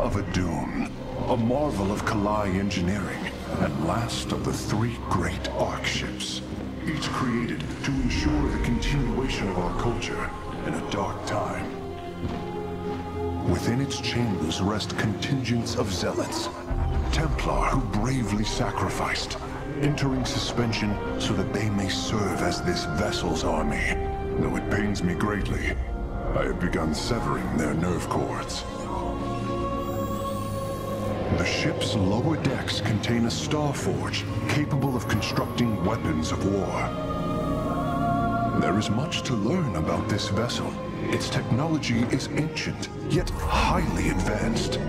of a dune, a marvel of Kalai engineering, and last of the three great Ark ships, each created to ensure the continuation of our culture in a dark time. Within its chambers rest contingents of zealots, Templar who bravely sacrificed, entering suspension so that they may serve as this vessel's army. Though it pains me greatly, I have begun severing their nerve cords. The ship's lower decks contain a star forge capable of constructing weapons of war. There is much to learn about this vessel. Its technology is ancient, yet highly advanced.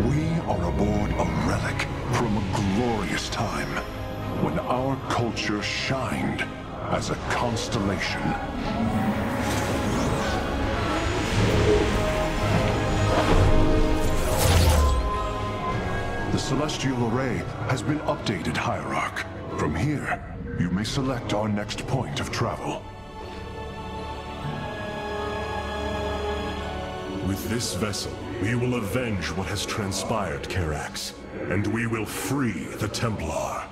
We are aboard a relic from a glorious time when our culture shined as a constellation. The celestial array has been updated, Hierarch. From here, you may select our next point of travel. With this vessel, we will avenge what has transpired, Karax, and we will free the Templar.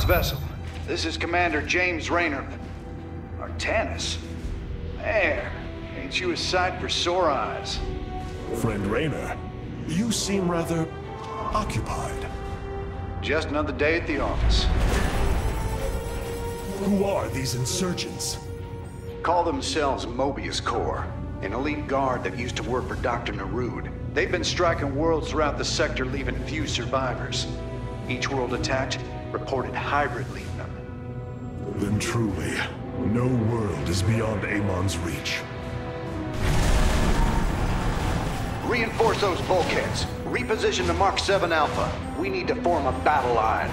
Vessel. This is Commander James Raynor. Artanis? Man, ain't you a sight for sore eyes? Friend Raynor, you seem rather occupied. Just another day at the office. Who are these insurgents? Call themselves Mobius Corps, an elite guard that used to work for Dr. Narud. They've been striking worlds throughout the sector, leaving few survivors. Each world attacked reported hybrid leaving them. Then truly, no world is beyond Amon's reach. Reinforce those bulkheads. Reposition the Mark 7 Alpha. We need to form a battle line.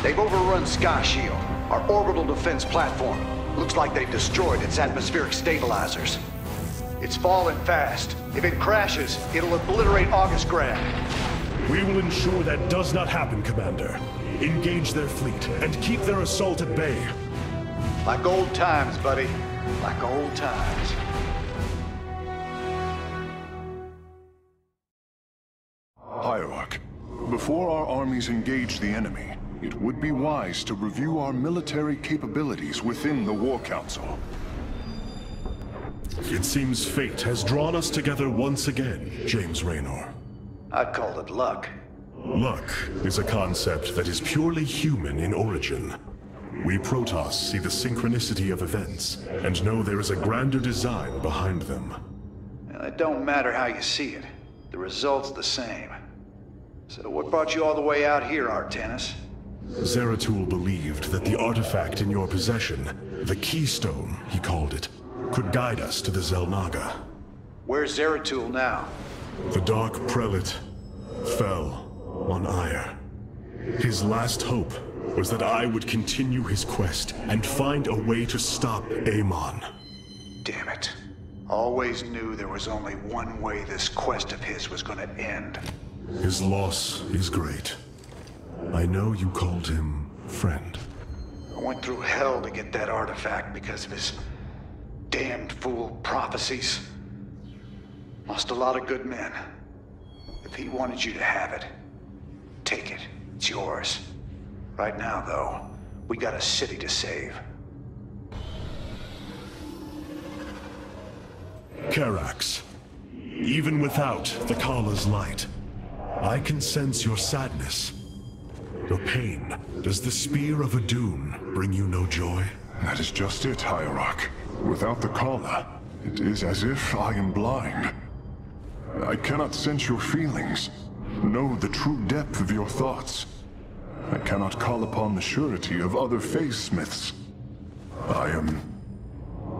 They've overrun Sky Shield, our orbital defense platform. Looks like they've destroyed its atmospheric stabilizers. It's falling fast. If it crashes, it'll obliterate August Grad. We will ensure that does not happen, Commander. Engage their fleet and keep their assault at bay. Like old times, buddy. Like old times. Hierarch, before our armies engage the enemy, it would be wise to review our military capabilities within the War Council. It seems fate has drawn us together once again, James Raynor. I'd call it luck. Luck is a concept that is purely human in origin. We Protoss see the synchronicity of events, and know there is a grander design behind them. Well, it don't matter how you see it. The result's the same. So what brought you all the way out here, Artanis? Zeratul believed that the artifact in your possession, the Keystone, he called it, could guide us to the Xel'Naga. Where's Zeratul now? The Dark Prelate fell on Ire. His last hope was that I would continue his quest and find a way to stop Amon. Damn it. Always knew there was only one way this quest of his was gonna end. His loss is great. I know you called him friend. I went through hell to get that artifact because of his damned fool prophecies. Lost a lot of good men. If he wanted you to have it, take it. It's yours. Right now, though, we got a city to save. Karax, even without the Kala's light, I can sense your sadness, your pain. Does the spear of a dune bring you no joy? That is just it, Hierarch. Without the Kala, it is as if I am blind. I cannot sense your feelings, know the true depth of your thoughts. I cannot call upon the surety of other phase smiths. I am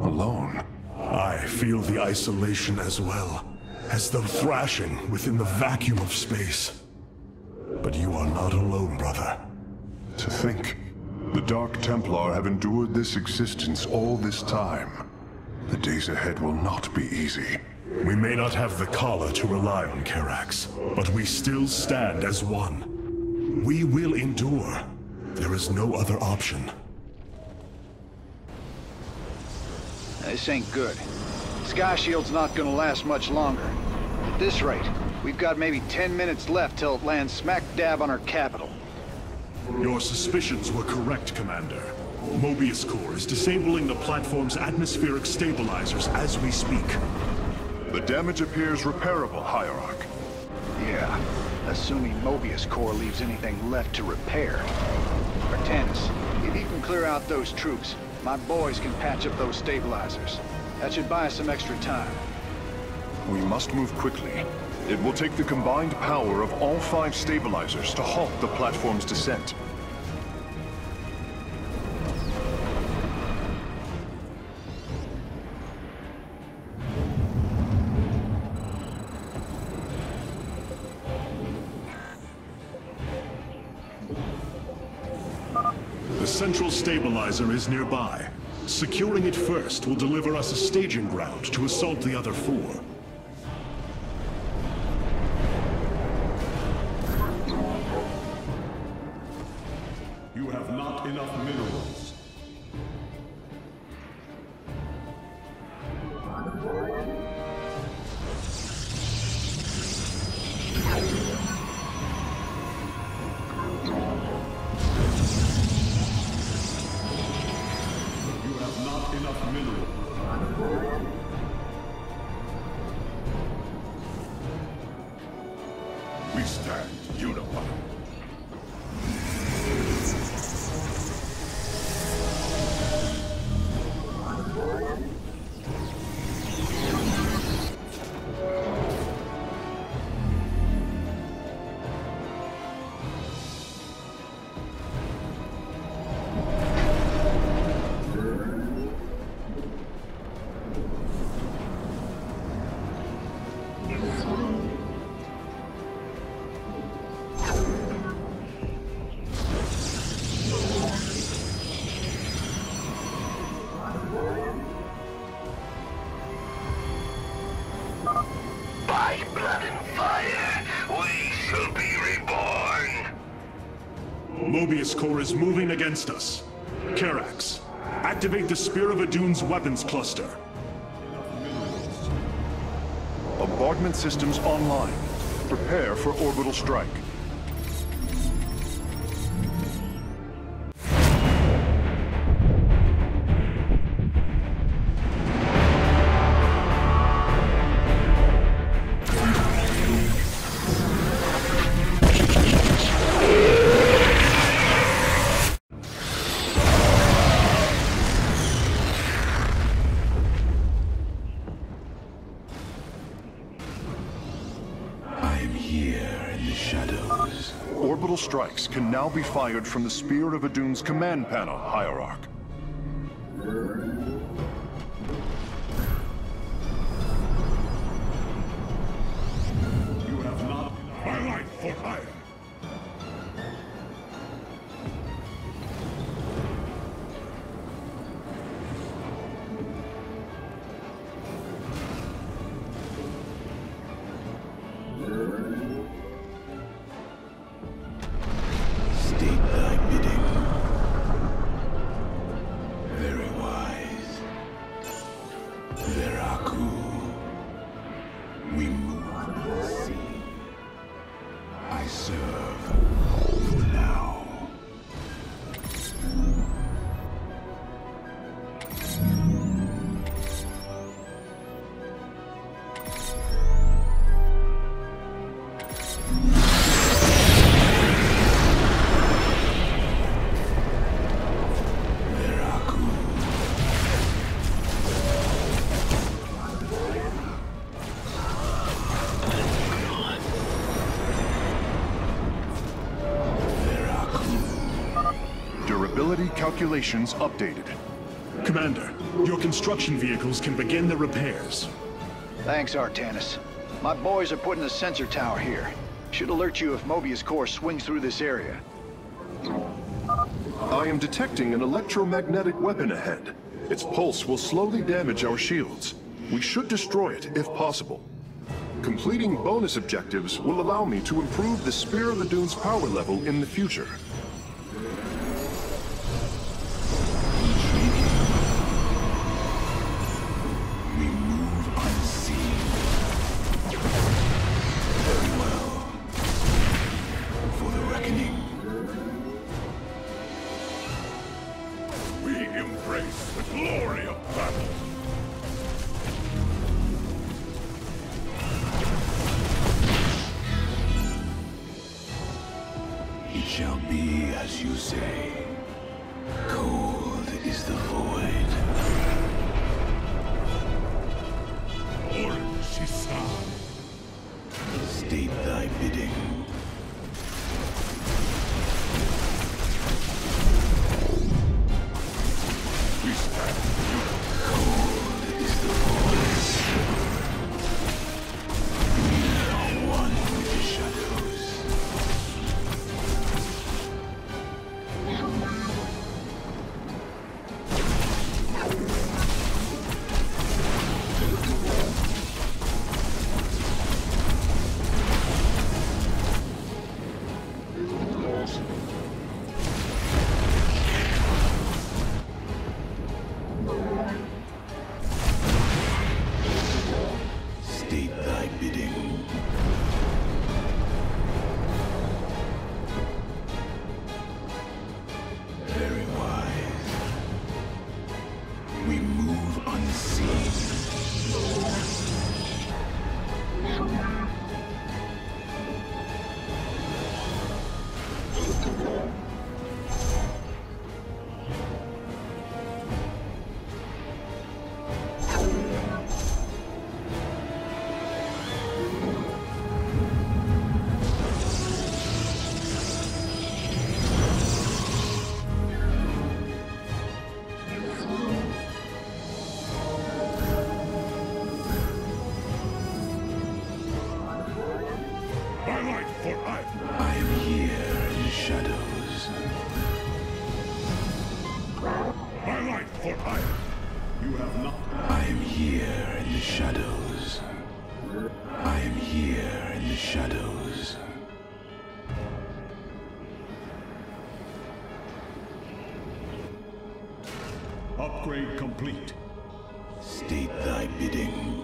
alone. I feel the isolation as well, as though thrashing within the vacuum of space. But you are not alone, brother. To think, the Dark Templar have endured this existence all this time. The days ahead will not be easy. We may not have the Kala to rely on, Karax, but we still stand as one. We will endure. There is no other option. This ain't good. Sky Shield's not gonna last much longer. At this rate, we've got maybe 10 minutes left till it lands smack dab on our capital. Your suspicions were correct, Commander. Mobius Core is disabling the platform's atmospheric stabilizers as we speak. The damage appears repairable, Hierarch. Yeah, assuming Mobius Core leaves anything left to repair. Artanis, if you can clear out those troops, my boys can patch up those stabilizers. That should buy us some extra time. We must move quickly. It will take the combined power of all 5 stabilizers to halt the platform's descent. The central stabilizer is nearby. Securing it first will deliver us a staging ground to assault the other 4. You have not enough minerals. Enough mineral. We stand unified. By blood and fire, we shall be reborn! Mobius Core is moving against us. Karax, activate the Spear of Adun's weapons cluster. Bombardment systems online. Prepare for orbital strike. Orbital strikes can now be fired from the Spear of Adun's command panel, Hierarch. You have not my life for hire. Durability calculations updated. Commander, your construction vehicles can begin the repairs. Thanks, Artanis. My boys are putting a sensor tower here. Should alert you if Mobius Core swings through this area. I am detecting an electromagnetic weapon ahead. Its pulse will slowly damage our shields. We should destroy it, if possible. Completing bonus objectives will allow me to improve the Spear of the Dune's power level in the future. We move unseen. Very well. For the reckoning. We embrace the glory of battle. It shall be as you say. Cold is the void. State thy bidding. We stand. Cold is the void. We are one with the shadows. State thy bidding. Very wise. We move unseen. My life for I. I am here in the shadows. My life for I. You have not. I am here in the shadows. I am here in the shadows. Upgrade complete. State thy bidding.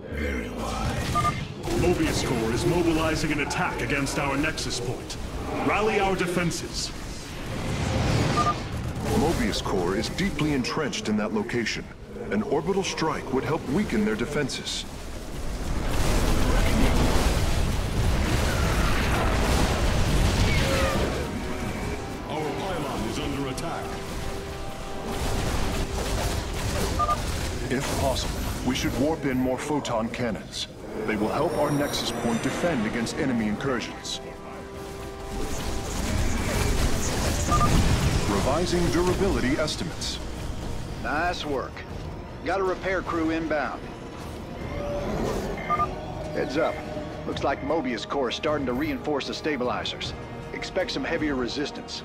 Very wise. Mobius Core is mobilizing an attack against our nexus point. Rally our defenses. Mobius Core is deeply entrenched in that location. An orbital strike would help weaken their defenses. Our pylon is under attack. If possible, we should warp in more photon cannons. They will help our nexus point defend against enemy incursions. Revising durability estimates. Nice work. Got a repair crew inbound. Heads up. Looks like Mobius Core is starting to reinforce the stabilizers. Expect some heavier resistance.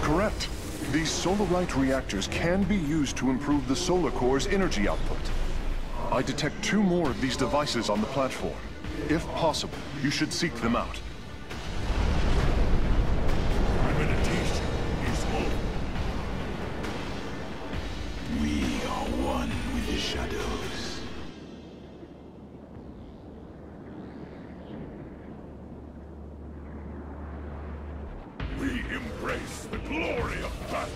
Correct. These Solarite reactors can be used to improve the Solar Core's energy output. I detect 2 more of these devices on the platform. If possible, you should seek them out. My meditation is home. We are one with the shadows. We embrace the glory of battle.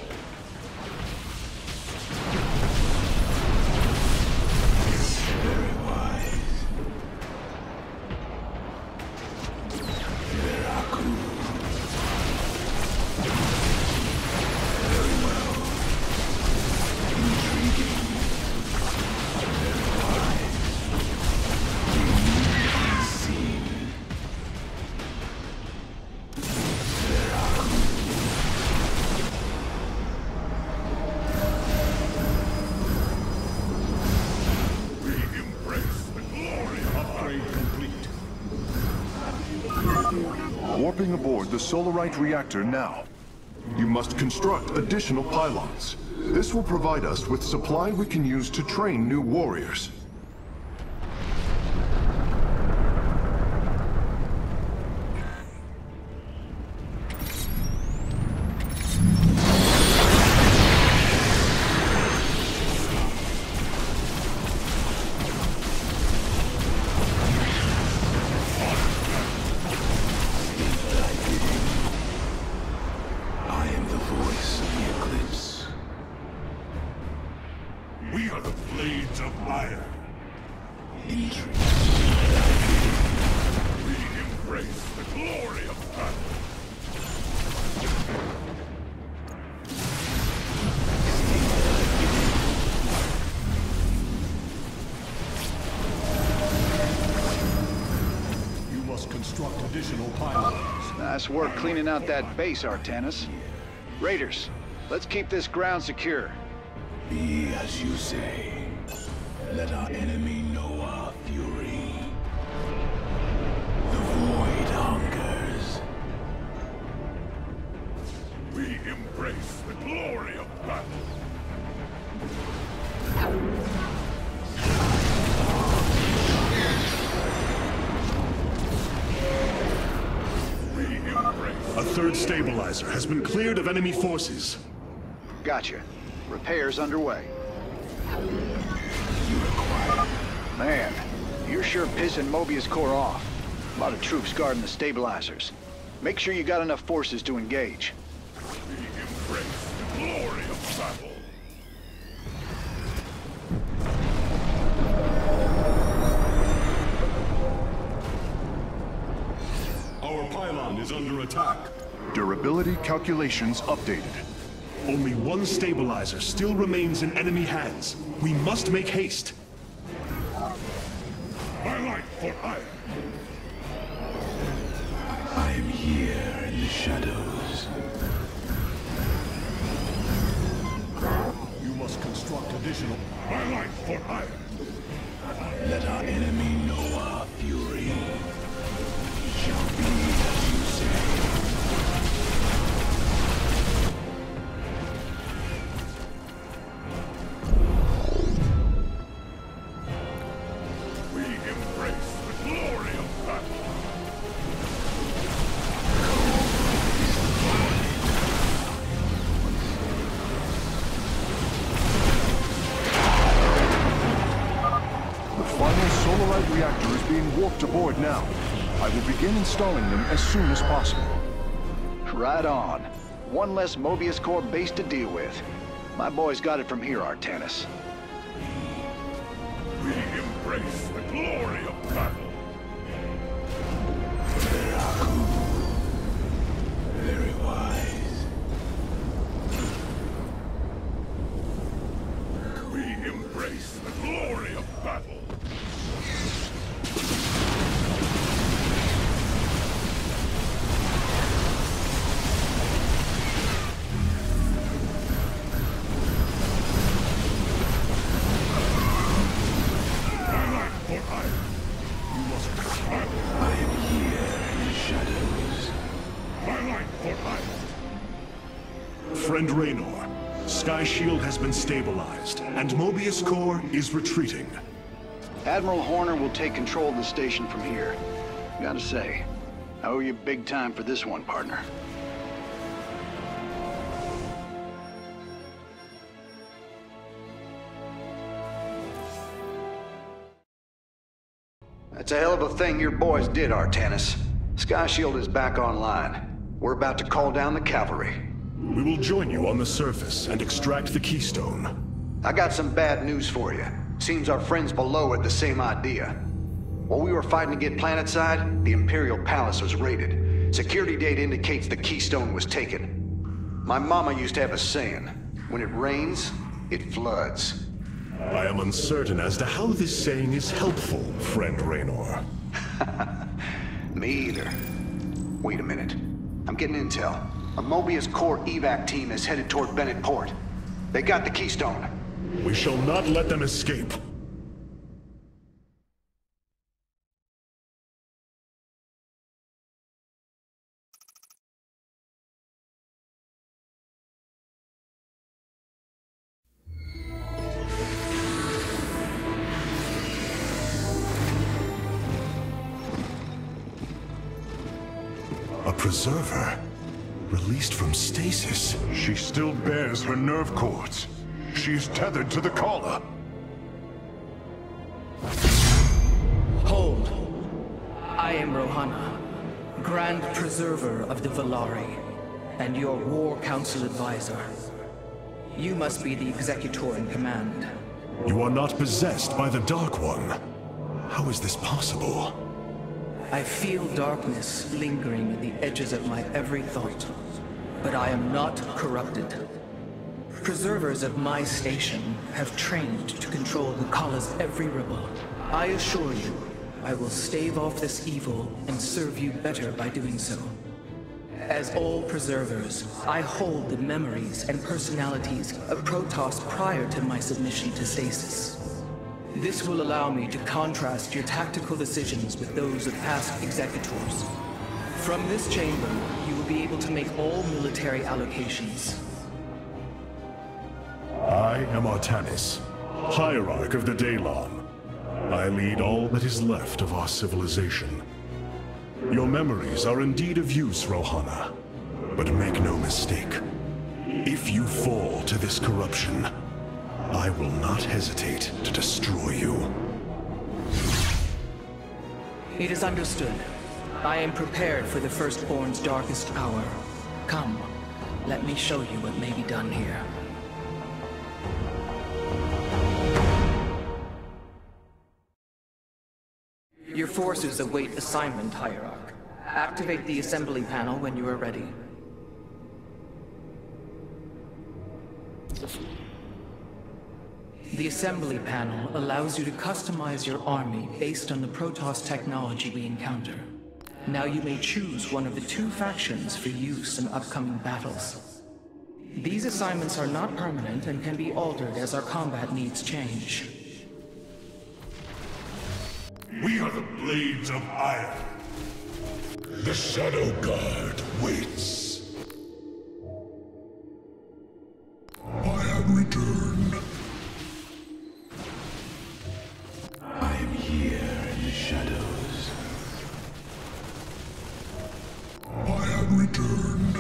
Very wise. Veraku. Very well. Intriguing. Very wise. Unseen. Veraku. We embrace the glory of upgrade complete. Warping aboard the Solarite reactor now. You must construct additional pylons. This will provide us with supply we can use to train new warriors. I am the voice of the eclipse. We are the blades of iron. Intrigue. We embrace the glory of battle. You must construct additional pylons. Nice work cleaning out that base, Artanis. Raiders, let's keep this ground secure. Be as you say. Let our enemy know our fury. The void hungers. We embrace the glory of battle. We embrace. A third stabilizer has been cleared of enemy forces. Gotcha. Repairs underway. Man, you're sure pissing Mobius Corps off. A lot of troops guarding the stabilizers. Make sure you got enough forces to engage. We embrace the glory of battle. Our pylon is under attack. Durability calculations updated. Only one stabilizer still remains in enemy hands. We must make haste. My light for iron. I am here in the shadows. You must construct additional. My light for iron. Let our enemy know our fury. Shall be as you say. We embrace the glory of battle. The final Solarite reactor is being warped aboard now. I will begin installing them as soon as possible. Right on. One less Mobius Corps base to deal with. My boys got it from here, Artanis. We embrace the glory of battle. Very wise. We embrace the glory of battle. My light for iron. You must battle. I am here in the shadows. My light for iron. Friend Raynor, Sky Shield has been stabilized, and Mobius Corps is retreating. Admiral Horner will take control of the station from here. Gotta say, I owe you big time for this one, partner. That's a hell of a thing your boys did, Artanis. Sky Shield is back online. We're about to call down the cavalry. We will join you on the surface and extract the keystone. I got some bad news for you. Seems our friends below had the same idea. While we were fighting to get planetside, the Imperial Palace was raided. Security data indicates the keystone was taken. My mama used to have a saying, when it rains, it floods. I am uncertain as to how this saying is helpful, friend Raynor. Me either. Wait a minute. I'm getting intel. A Mobius Core evac team is headed toward Bennett Port. They got the keystone. We shall not let them escape. A preserver? Released from stasis? She still bears her nerve cords. She is tethered to the collar. Hold. I am Rohana, Grand Preserver of the Valari, and your War Council advisor. You must be the Executor in command. You are not possessed by the Dark One. How is this possible? I feel darkness lingering at the edges of my every thought, but I am not corrupted. Preservers of my station have trained to control the Kala's every ripple. I assure you, I will stave off this evil and serve you better by doing so. As all preservers, I hold the memories and personalities of Protoss prior to my submission to stasis. This will allow me to contrast your tactical decisions with those of past executors. From this chamber, you will be able to make all military allocations. I am Artanis, Hierarch of the Daylon. I lead all that is left of our civilization. Your memories are indeed of use, Rohana. But make no mistake. If you fall to this corruption, I will not hesitate to destroy you. It is understood. I am prepared for the Firstborn's darkest hour. Come, let me show you what may be done here. Your forces await assignment, Hierarch. Activate the assembly panel when you are ready. The assembly panel allows you to customize your army based on the Protoss technology we encounter. Now you may choose one of the two factions for use in upcoming battles. These assignments are not permanent and can be altered as our combat needs change. We are the Blades of Iron. The Shadow Guard waits. I have returned. I am here in the shadows. I have returned.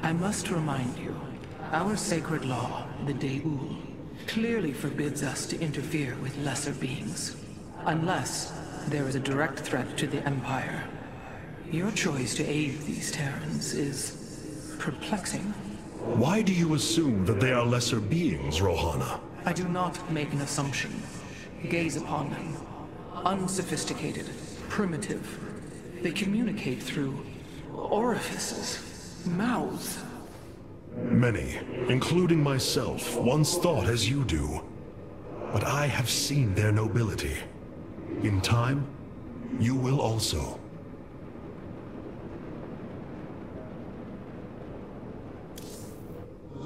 I must remind you, our sacred law, the De'ul, clearly forbids us to interfere with lesser beings, unless there is a direct threat to the Empire. Your choice to aid these Terrans is perplexing. Why do you assume that they are lesser beings, Rohana? I do not make an assumption. Gaze upon them. Unsophisticated, primitive. They communicate through orifices. Mouths. Many, including myself, once thought as you do. But I have seen their nobility. In time, you will also.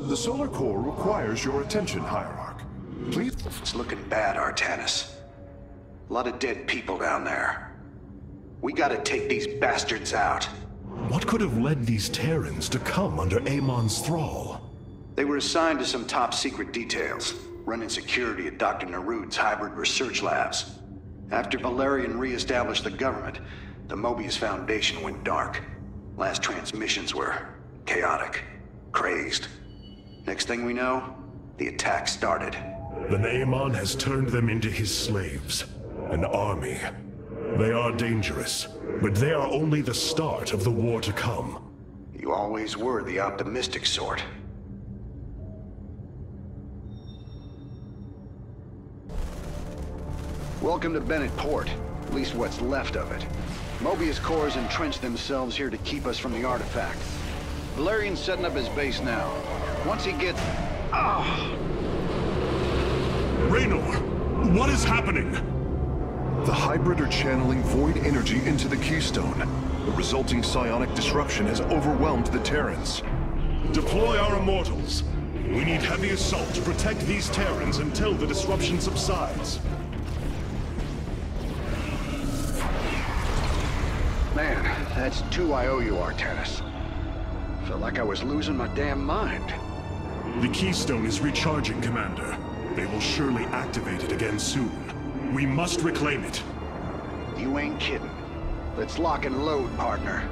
The solar core requires your attention, Hierarch. Please. It's looking bad, Artanis. A lot of dead people down there. We gotta take these bastards out. What could have led these Terrans to come under Amon's thrall? They were assigned to some top-secret details, running security at Dr. Narud's hybrid research labs. After Valerian re-established the government, the Mobius Foundation went dark. Last transmissions were chaotic. crazed. Next thing we know, the attack started. The Naemon has turned them into his slaves. An army. They are dangerous, but they are only the start of the war to come. You always were the optimistic sort. Welcome to Bennett Port. At least what's left of it. Mobius Corps has entrenched themselves here to keep us from the artifact. Valerian's setting up his base now. Once he gets... Raynor! What is happening? The hybrid are channeling void energy into the Keystone. The resulting psionic disruption has overwhelmed the Terrans. Deploy our immortals. We need heavy assault to protect these Terrans until the disruption subsides. Man, that's 2 I owe you, Artanis. Felt like I was losing my damn mind. The Keystone is recharging, Commander. They will surely activate it again soon. We must reclaim it. You ain't kidding. Let's lock and load, partner.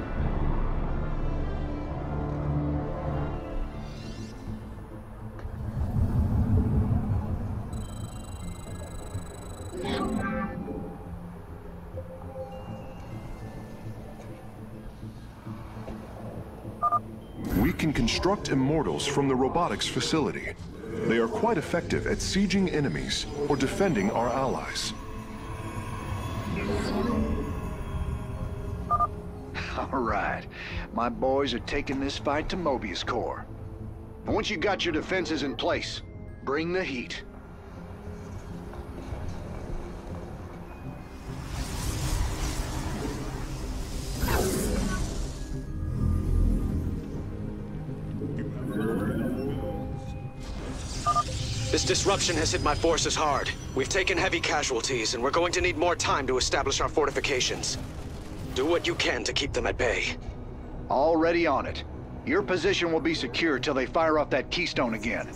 We can construct immortals from the robotics facility. They are quite effective at sieging enemies or defending our allies. All right. My boys are taking this fight to Mobius Corps. And once you got your defenses in place, bring the heat. This disruption has hit my forces hard. We've taken heavy casualties, and we're going to need more time to establish our fortifications. Do what you can to keep them at bay. Already on it. Your position will be secure till they fire off that Keystone again.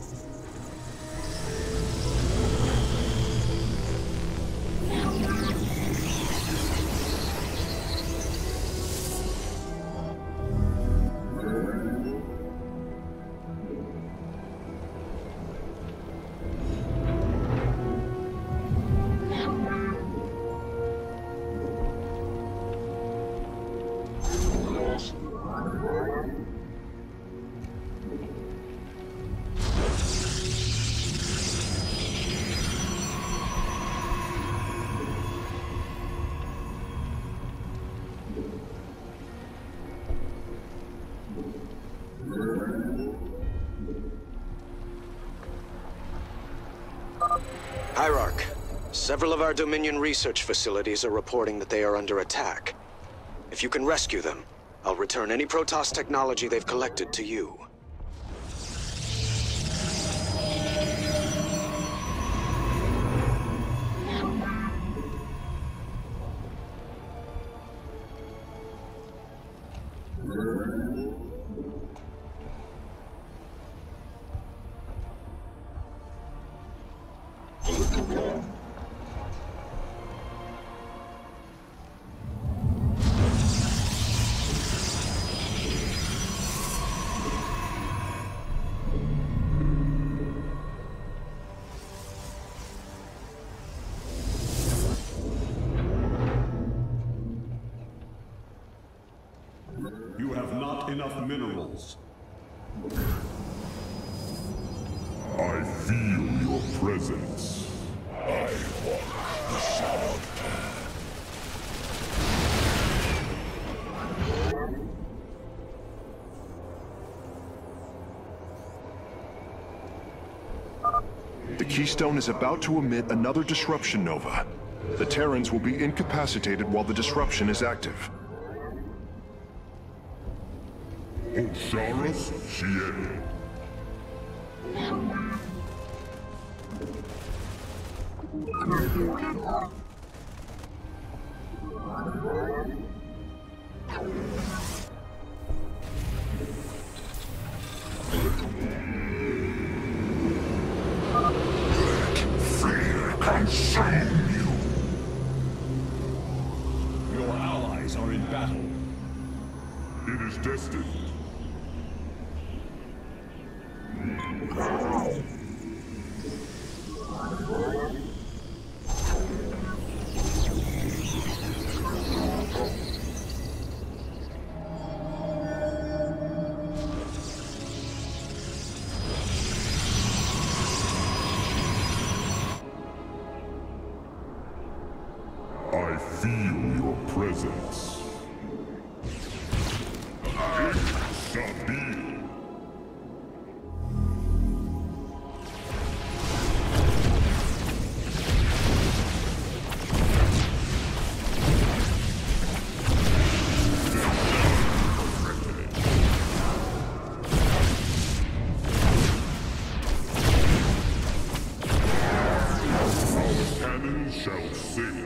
Hierarch, several of our Dominion research facilities are reporting that they are under attack. If you can rescue them, I'll return any Protoss technology they've collected to you. You have not enough minerals. I feel your presence. I walk the shadow path. The Keystone is about to emit another disruption nova. The Terrans will be incapacitated while the disruption is active. Osiris Shien. Fear consume you. Your allies are in battle. It is destined. see.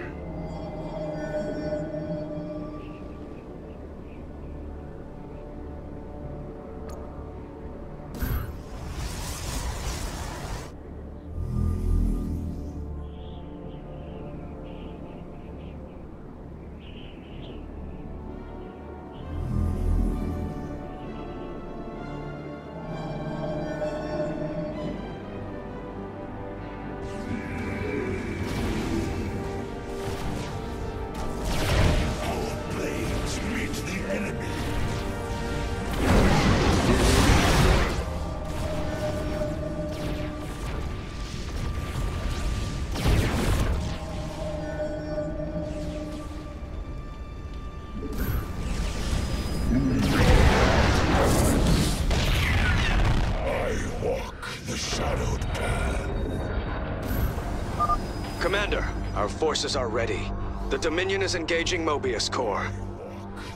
Commander, our forces are ready. The Dominion is engaging Mobius Core.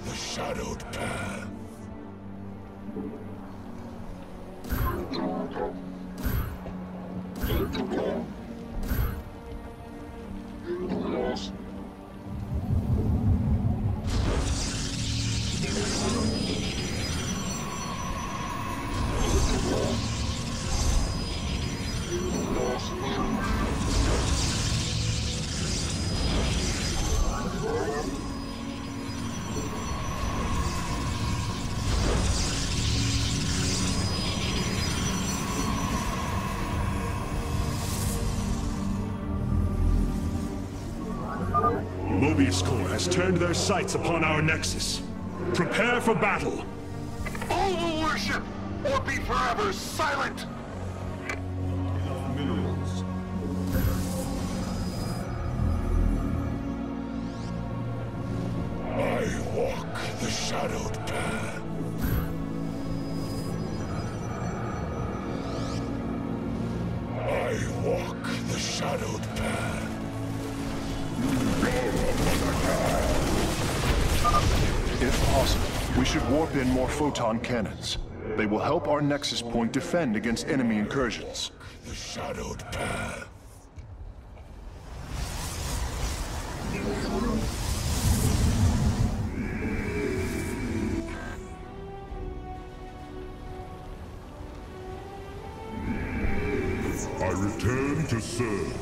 The shadowed path. Mobius Core has turned their sights upon our Nexus. Prepare for battle. All will worship, or be forever silent! Minerals. I walk the shadowed path. I walk the shadowed path. If possible, we should warp in more photon cannons. They will help our Nexus point defend against enemy incursions. The shadowed path. I return to serve.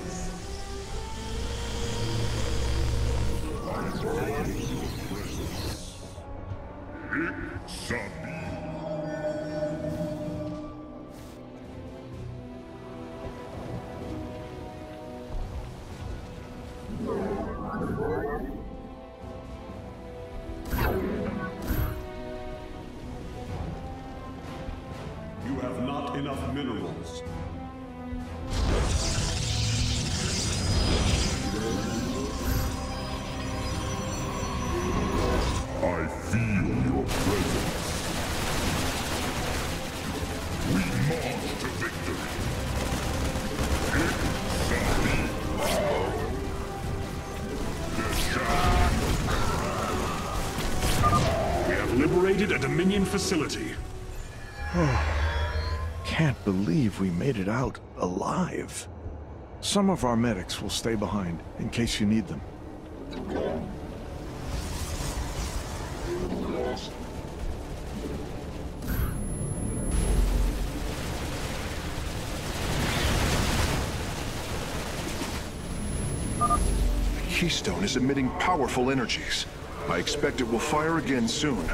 You have not enough minerals. I feel your presence. We march to victory. We have liberated a Dominion facility. Can't believe we made it out alive. Some of our medics will stay behind in case you need them. The Keystone is emitting powerful energies. I expect it will fire again soon.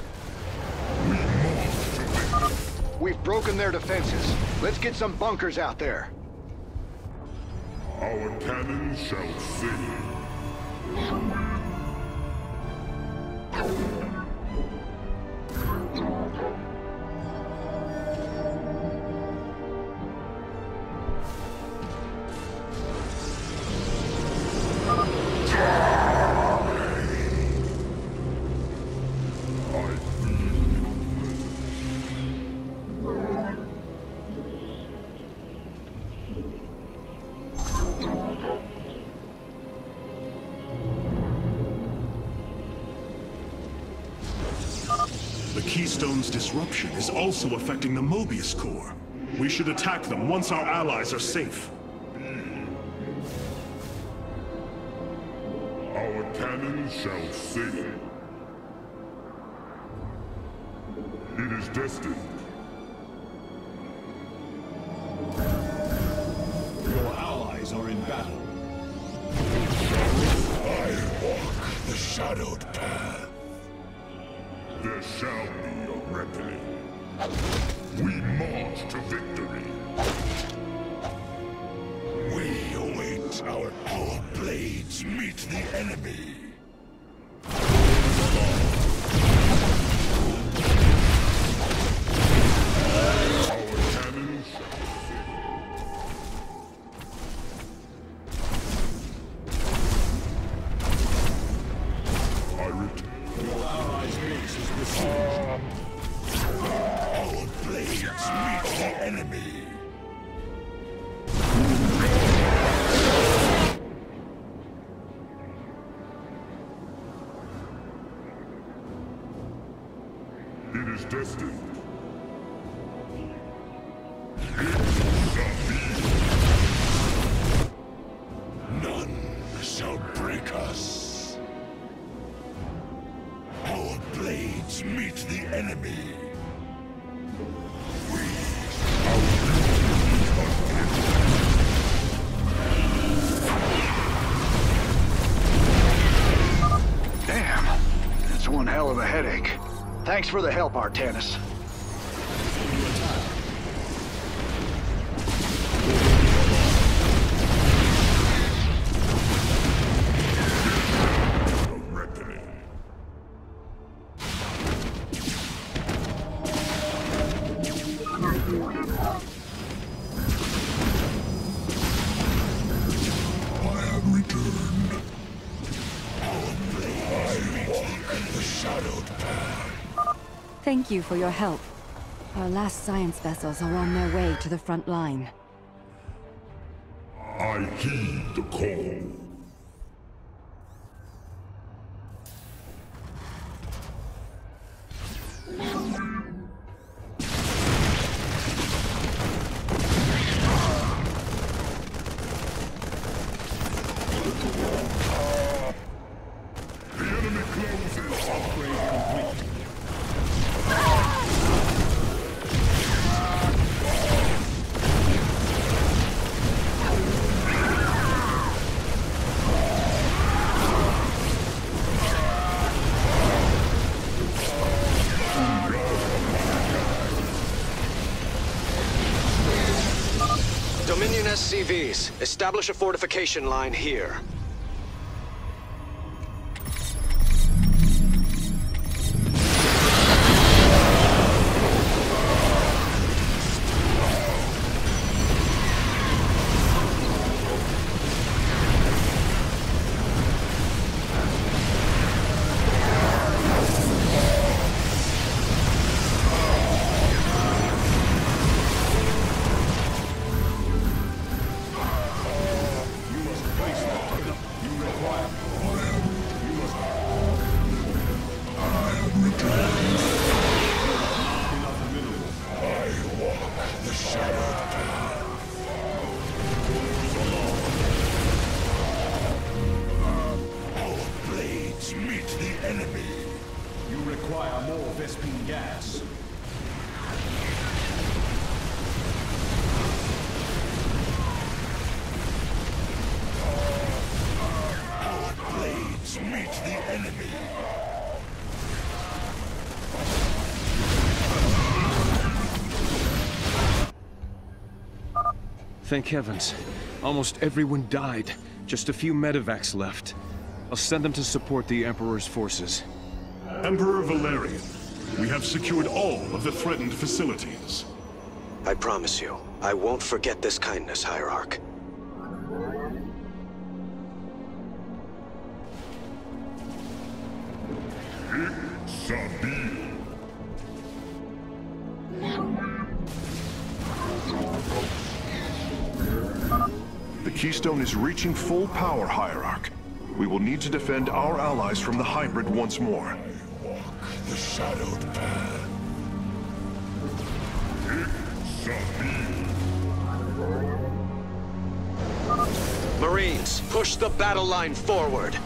We've broken their defenses. Let's get some bunkers out there. Our cannons shall sing. The Keystone's disruption is also affecting the Mobius Core. We should attack them once our allies are safe. cannon shall sail. It is destined. Your allies are in battle. I walk the shadowed path. There shall be a reckoning. We march to victory. We await our blades meet the enemy. It is destined. None shall break us. Our blades meet the enemy. Damn, that's one hell of a headache. Thanks for the help, Artanis. Thank you for your help. Our last science vessels are on their way to the front line. I heed the call. The enemy closes. Upgrade complete. Dominion SCVs, establish a fortification line here. gas. Our blades meet the enemy. Thank heavens. Almost everyone died. Just a few medevacs left. I'll send them to support the Emperor's forces. Emperor Valerian, we have secured all of the threatened facilities. I promise you, I won't forget this kindness, Hierarch. The Keystone is reaching full power, Hierarch. We will need to defend our allies from the hybrid once more. Walk the shadowed path. Marines, push the battle line forward.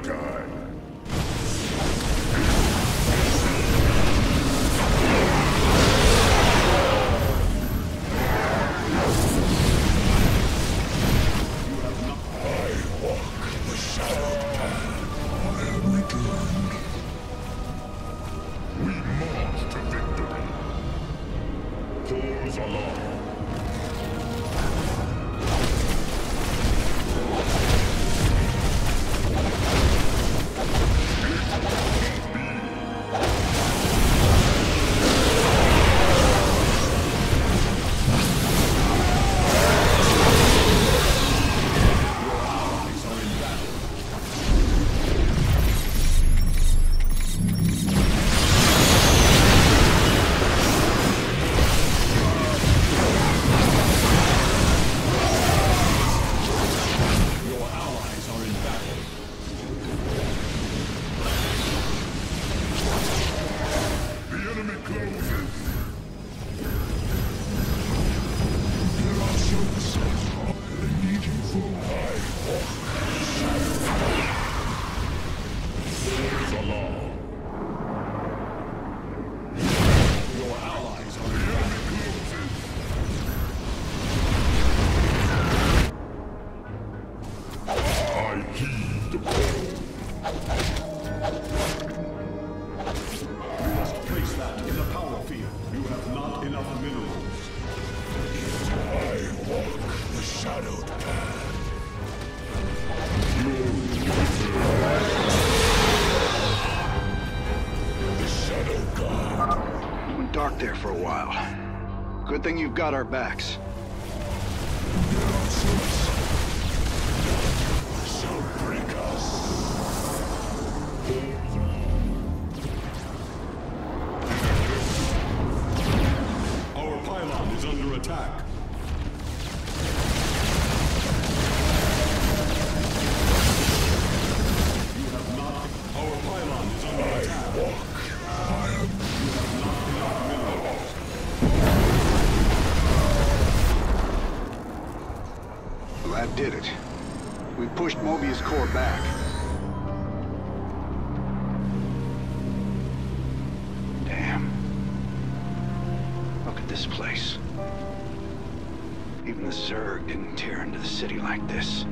time. I walk the shadowed path. I am returned. We march to victory. Cause alarm. Dark there for a while. Good thing you've got our backs. Shall break us. Our pylon is under attack. You have not. Our pylon is under attack. You have not enough minerals. Well, that did it. We pushed Mobius core back. Damn. Look at this place. Even the Zerg didn't tear into the city like this.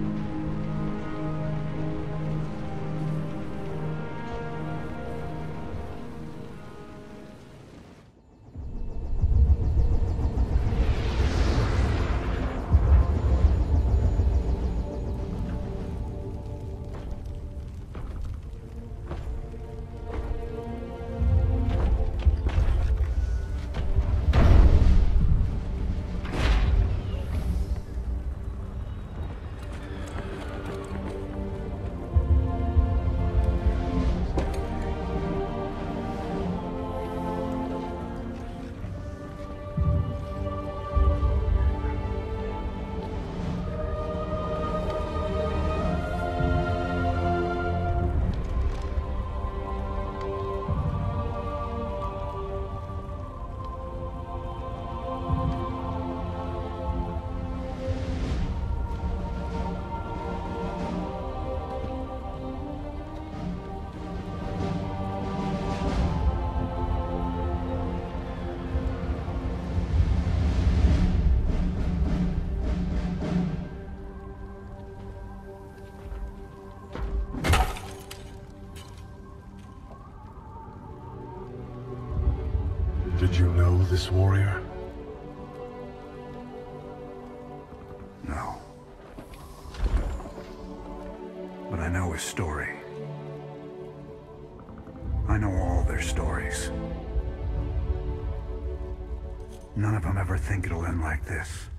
Did you know this warrior? No. But I know his story. I know all their stories. None of them ever think it'll end like this.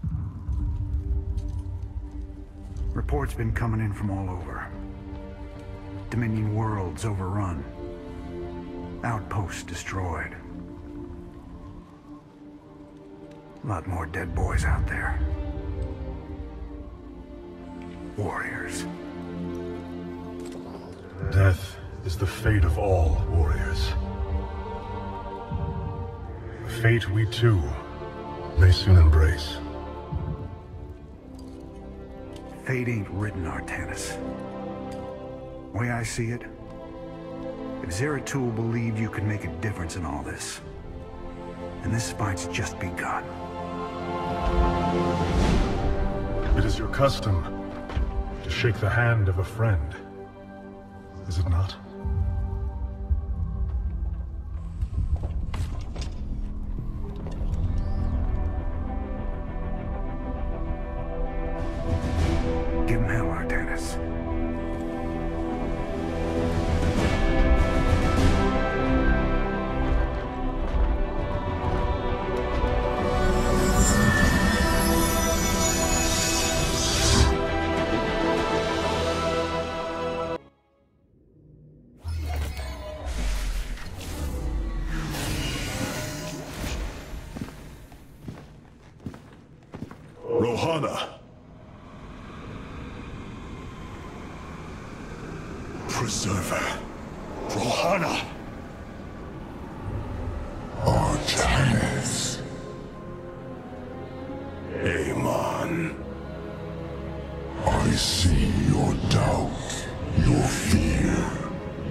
Reports been coming in from all over. Dominion worlds overrun. Outposts destroyed. A lot more dead boys out there. Warriors. Death is the fate of all warriors. A fate we too may soon embrace. Fate ain't written, Artanis. The way I see it, if Zeratul believed you could make a difference in all this, then this fight's just begun. It is your custom to shake the hand of a friend, is it not? Give him hell, Artanis. Rohana! Preserver. Rohana! Artanis. Amon. I see your doubt, your fear.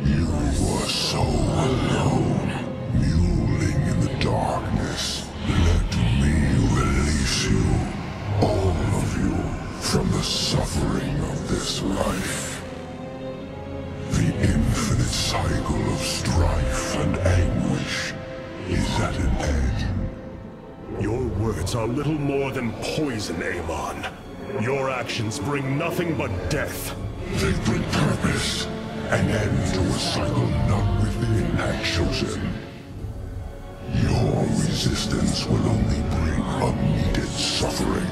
You were so alone, mewling in the darkness. Let me release you, all of you, from the suffering of this life. The infinite cycle of strife and anguish is at an end. Your words are little more than poison, Amon. Your actions bring nothing but death. They bring purpose, an end to a cycle none within had chosen. Your resistance will only bring unneeded suffering.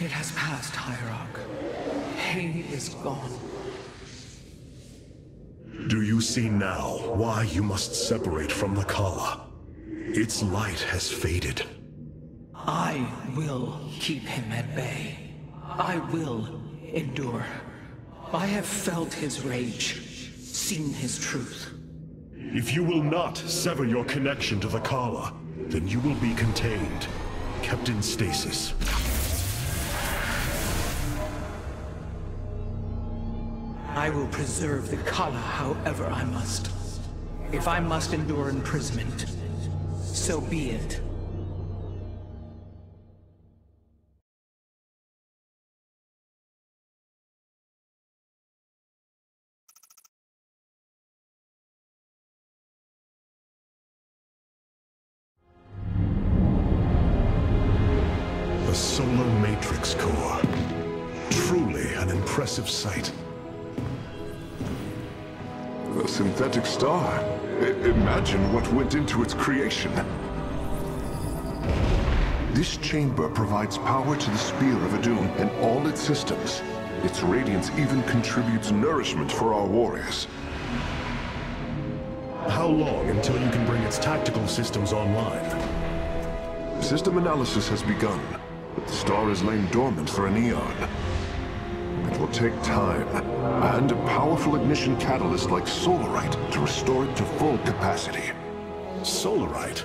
It has passed, Hierarch. He is gone. Do you see now why you must separate from the Kala? Its light has faded. I will keep him at bay. I will endure. I have felt his rage, seen his truth. If you will not sever your connection to the Kala, then you will be contained, kept in stasis. I will preserve the Kala however I must. If I must endure imprisonment, so be it. The Solar Matrix Core. Truly an impressive sight. The synthetic star. Imagine what went into its creation. This chamber provides power to the Spear of Adun and all its systems. Its radiance even contributes nourishment for our warriors. How long until you can bring its tactical systems online? System analysis has begun, but the star has lain dormant for an eon. It will take time, and a powerful ignition catalyst like Solarite to restore it to full capacity. Solarite?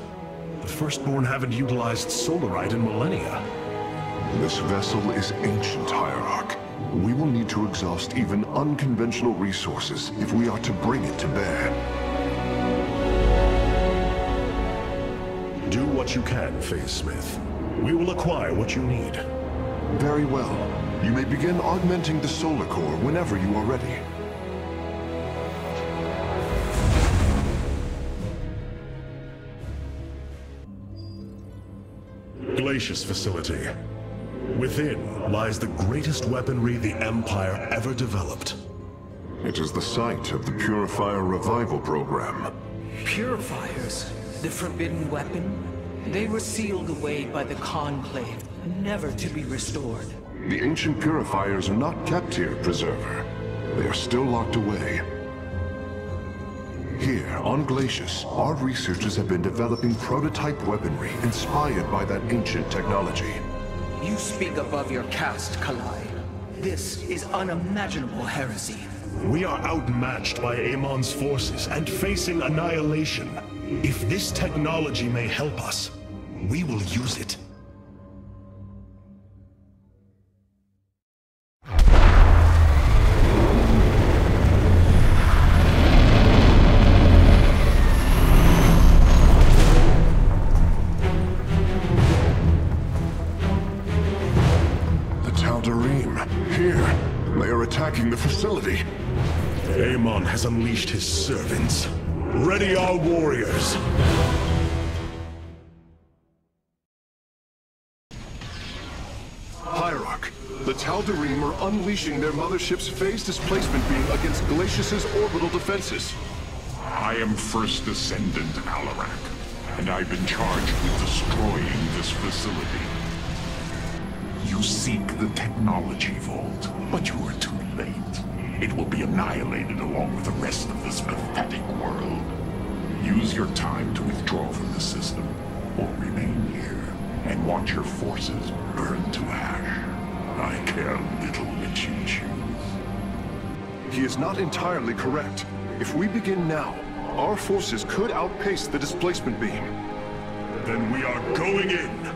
The Firstborn haven't utilized Solarite in millennia. This vessel is ancient, Hierarch. We will need to exhaust even unconventional resources if we are to bring it to bear. Do what you can, Phase Smith. We will acquire what you need. Very well. You may begin augmenting the solar core whenever you are ready. Glacius facility. Within lies the greatest weaponry the Empire ever developed. It is the site of the Purifier Revival Program. Purifiers? The forbidden weapon? They were sealed away by the Conclave, never to be restored. The ancient purifiers are not kept here, Preserver. They are still locked away. Here, on Glacius, our researchers have been developing prototype weaponry inspired by that ancient technology. You speak above your caste, Kalai. This is unimaginable heresy. We are outmatched by Amon's forces and facing annihilation. If this technology may help us, we will use it. Here, they are attacking the facility. Amon has unleashed his servants. Ready our warriors! Hierarch, the Tal'Darim are unleashing their mothership's phase displacement beam against Glacius's orbital defenses. I am First Descendant Alarak, and I've been charged with destroying this facility. You seek the technology vault, but you are too late. It will be annihilated along with the rest of this pathetic world. Use your time to withdraw from the system, or remain here and watch your forces burn to ash. I care little which you choose. He is not entirely correct. If we begin now, our forces could outpace the displacement beam. Then we are going in!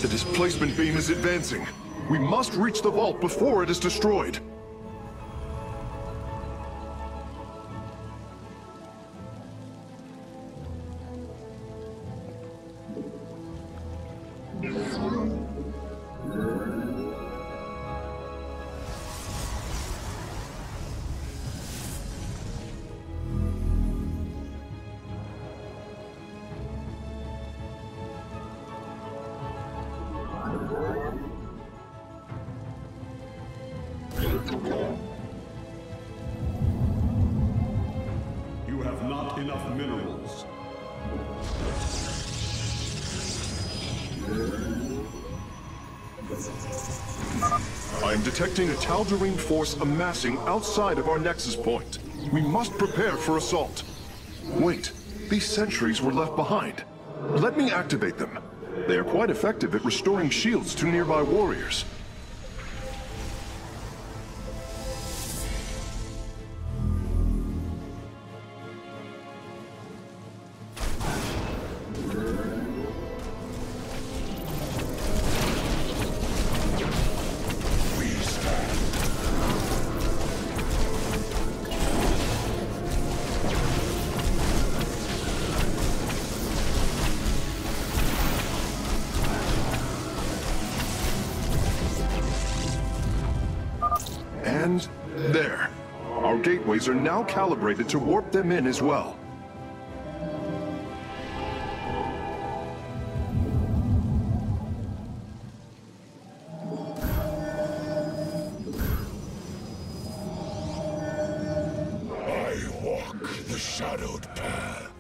The displacement beam is advancing. We must reach the vault before it is destroyed. You have not enough minerals. I am detecting a Tal'Darim force amassing outside of our nexus point. We must prepare for assault. Wait, these sentries were left behind. Let me activate them. They are quite effective at restoring shields to nearby warriors. And there. Our gateways are now calibrated to warp them in as well. I walk the shadowed path.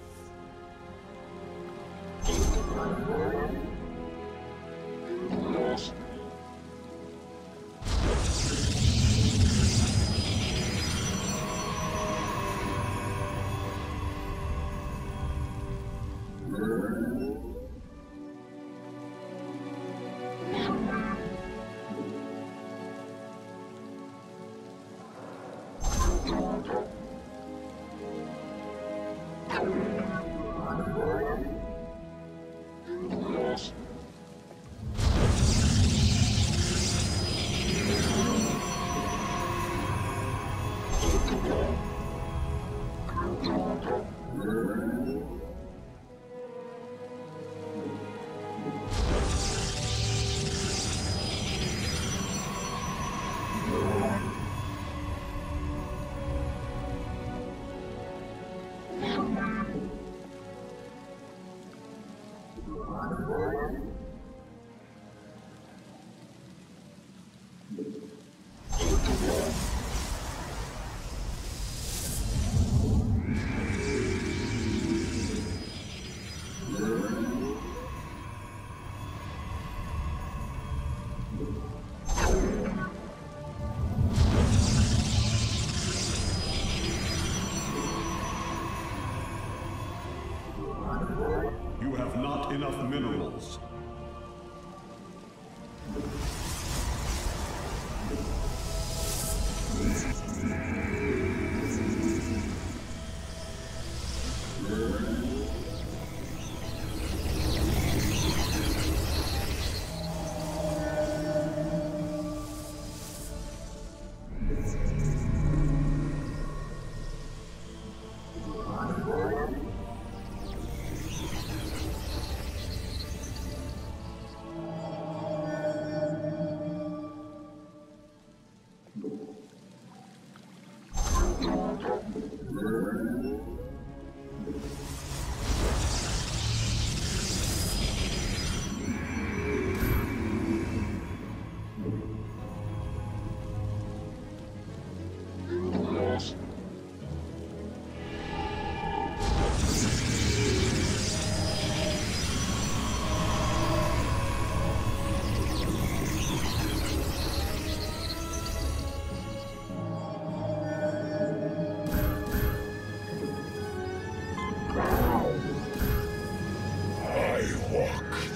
have not enough minerals.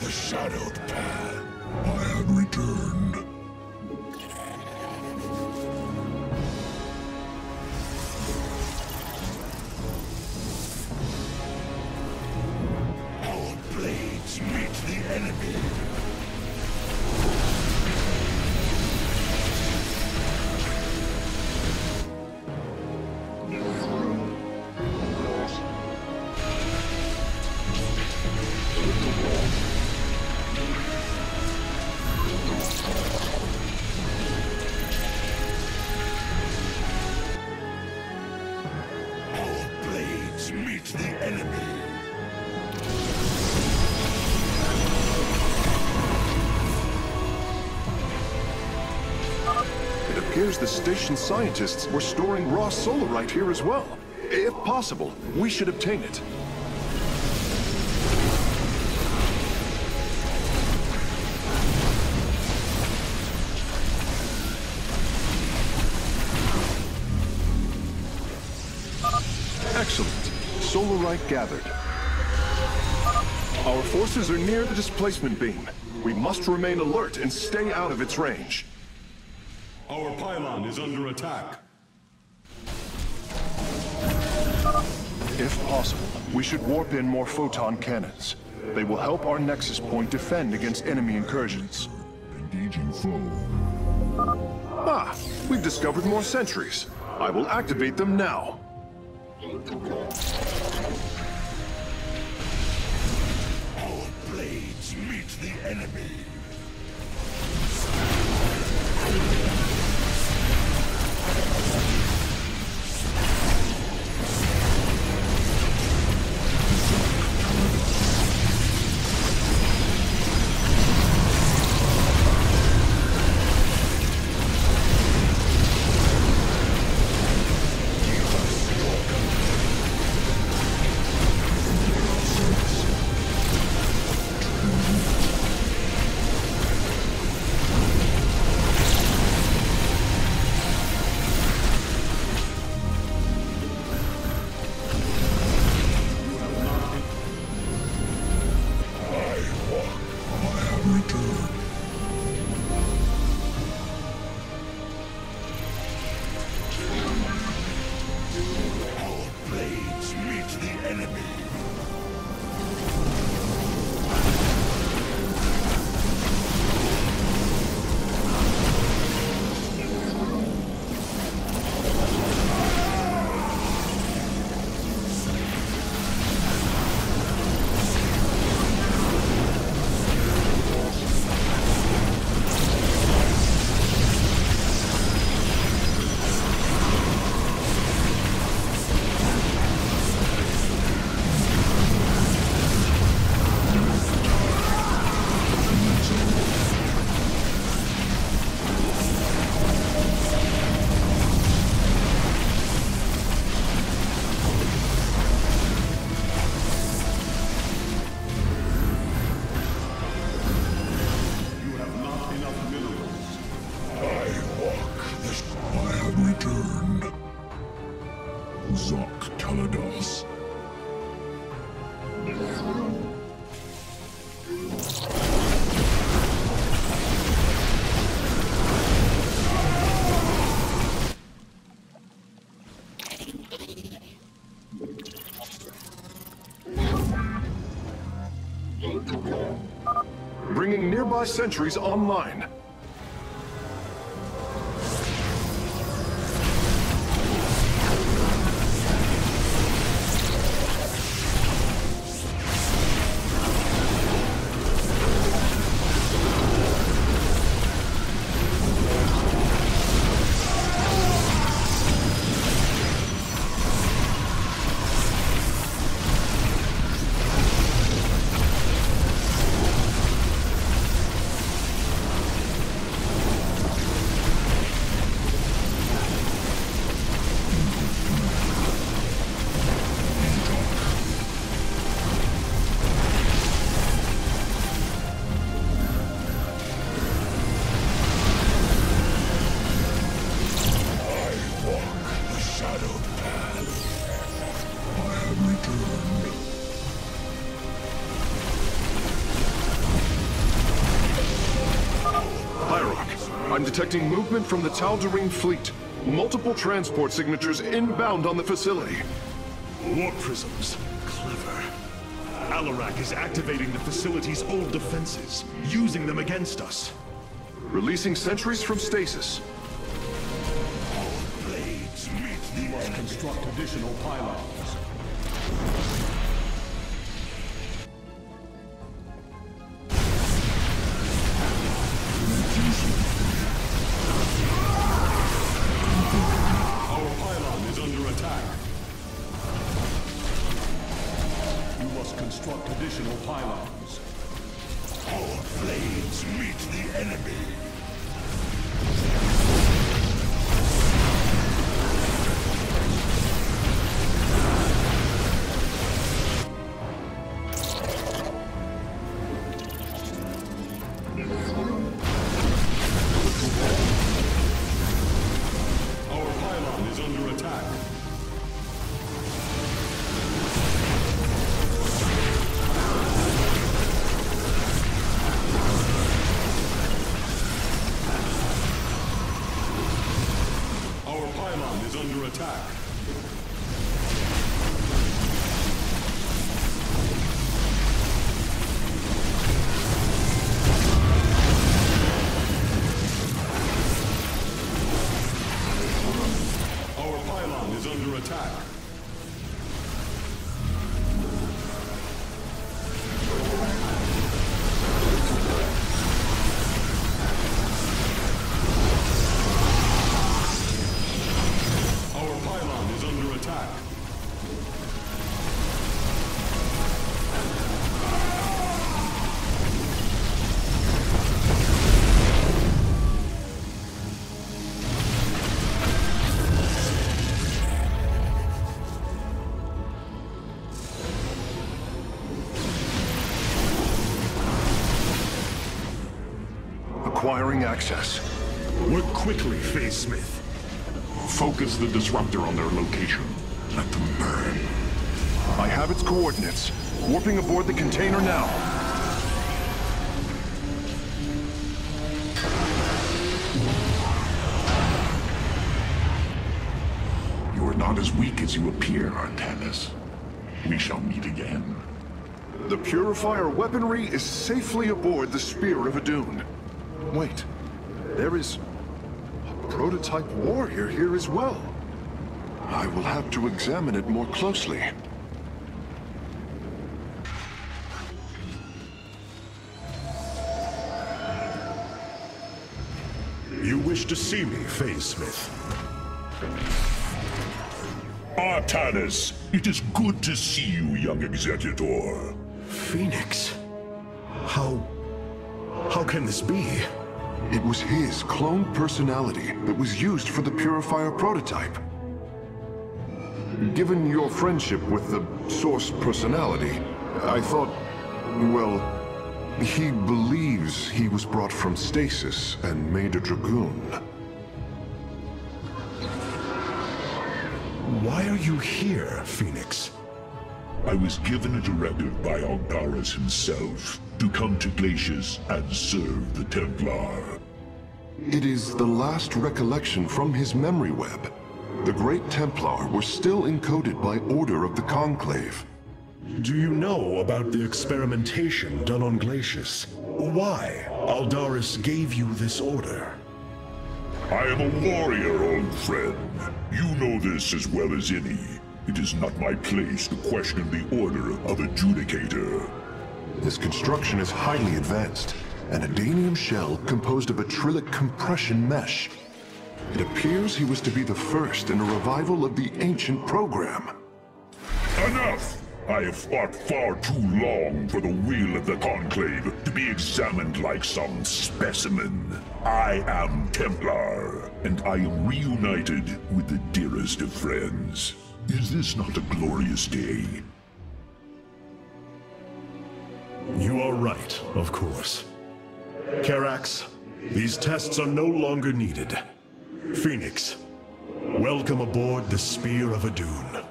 Shadowed path. I have returned. Our blades meet the enemy. Meet the enemy. It appears the station scientists were storing raw solarite here as well. If possible, we should obtain it. Excellent. Solarite gathered. Our forces are near the displacement beam. We must remain alert and stay out of its range. Our pylon is under attack. If possible, we should warp in more photon cannons. They will help our nexus point defend against enemy incursions. Engaging foe. Ah, we've discovered more sentries. I will activate them now. Our blades meet the enemy. Bringing nearby sentries online. I'm detecting movement from the Tal'Darim fleet. Multiple transport signatures inbound on the facility. Warp prisms. Clever. Alarak is activating the facility's old defenses, using them against us. Releasing sentries from stasis. Blades meet the must construct additional pylons. Construct additional pylons. Our blades meet the enemy. Our pylon is under attack. Under attack. Our pylon is under attack. Acquiring access. Work quickly, Phase Smith. Focus the disruptor on their location. Let them burn. I have its coordinates. Warping aboard the container now. You are not as weak as you appear, Artanis. We shall meet again. The Purifier weaponry is safely aboard the Spear of Adun. Wait, there is a prototype warrior here as well. I will have to examine it more closely. You wish to see me, Phase Smith? Artanis, it is good to see you, young Executor. Phoenix? How can this be? It was his cloned personality that was used for the Purifier prototype. Given your friendship with the Source personality, I thought, well, he believes he was brought from stasis and made a Dragoon. Why are you here, Phoenix? I was given a directive by Algaris himself to come to Glacius and serve the Templar. It is the last recollection from his memory web. The Great Templar were still encoded by order of the Conclave. Do you know about the experimentation done on Glacius? Why Aldaris gave you this order? I am a warrior, old friend. You know this as well as any. It is not my place to question the order of Adjudicator. His construction is highly advanced. An adanium shell composed of acrylic compression mesh. It appears he was to be the first in a revival of the ancient program. Enough! I have fought far too long for the will of the Conclave to be examined like some specimen. I am Templar, and I am reunited with the dearest of friends. Is this not a glorious day? You are right, of course. Karax, these tests are no longer needed. Phoenix, welcome aboard the Spear of Adun.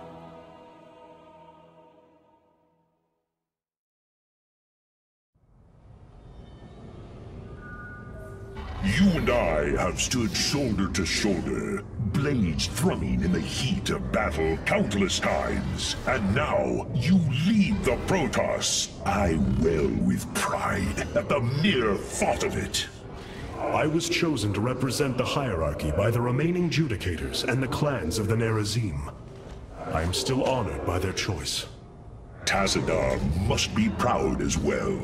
You and I have stood shoulder to shoulder, blades thrumming in the heat of battle countless times. And now, you lead the Protoss. I wail with pride at the mere thought of it. I was chosen to represent the hierarchy by the remaining Judicators and the clans of the Nerazim. I am still honored by their choice. Tassadar must be proud as well.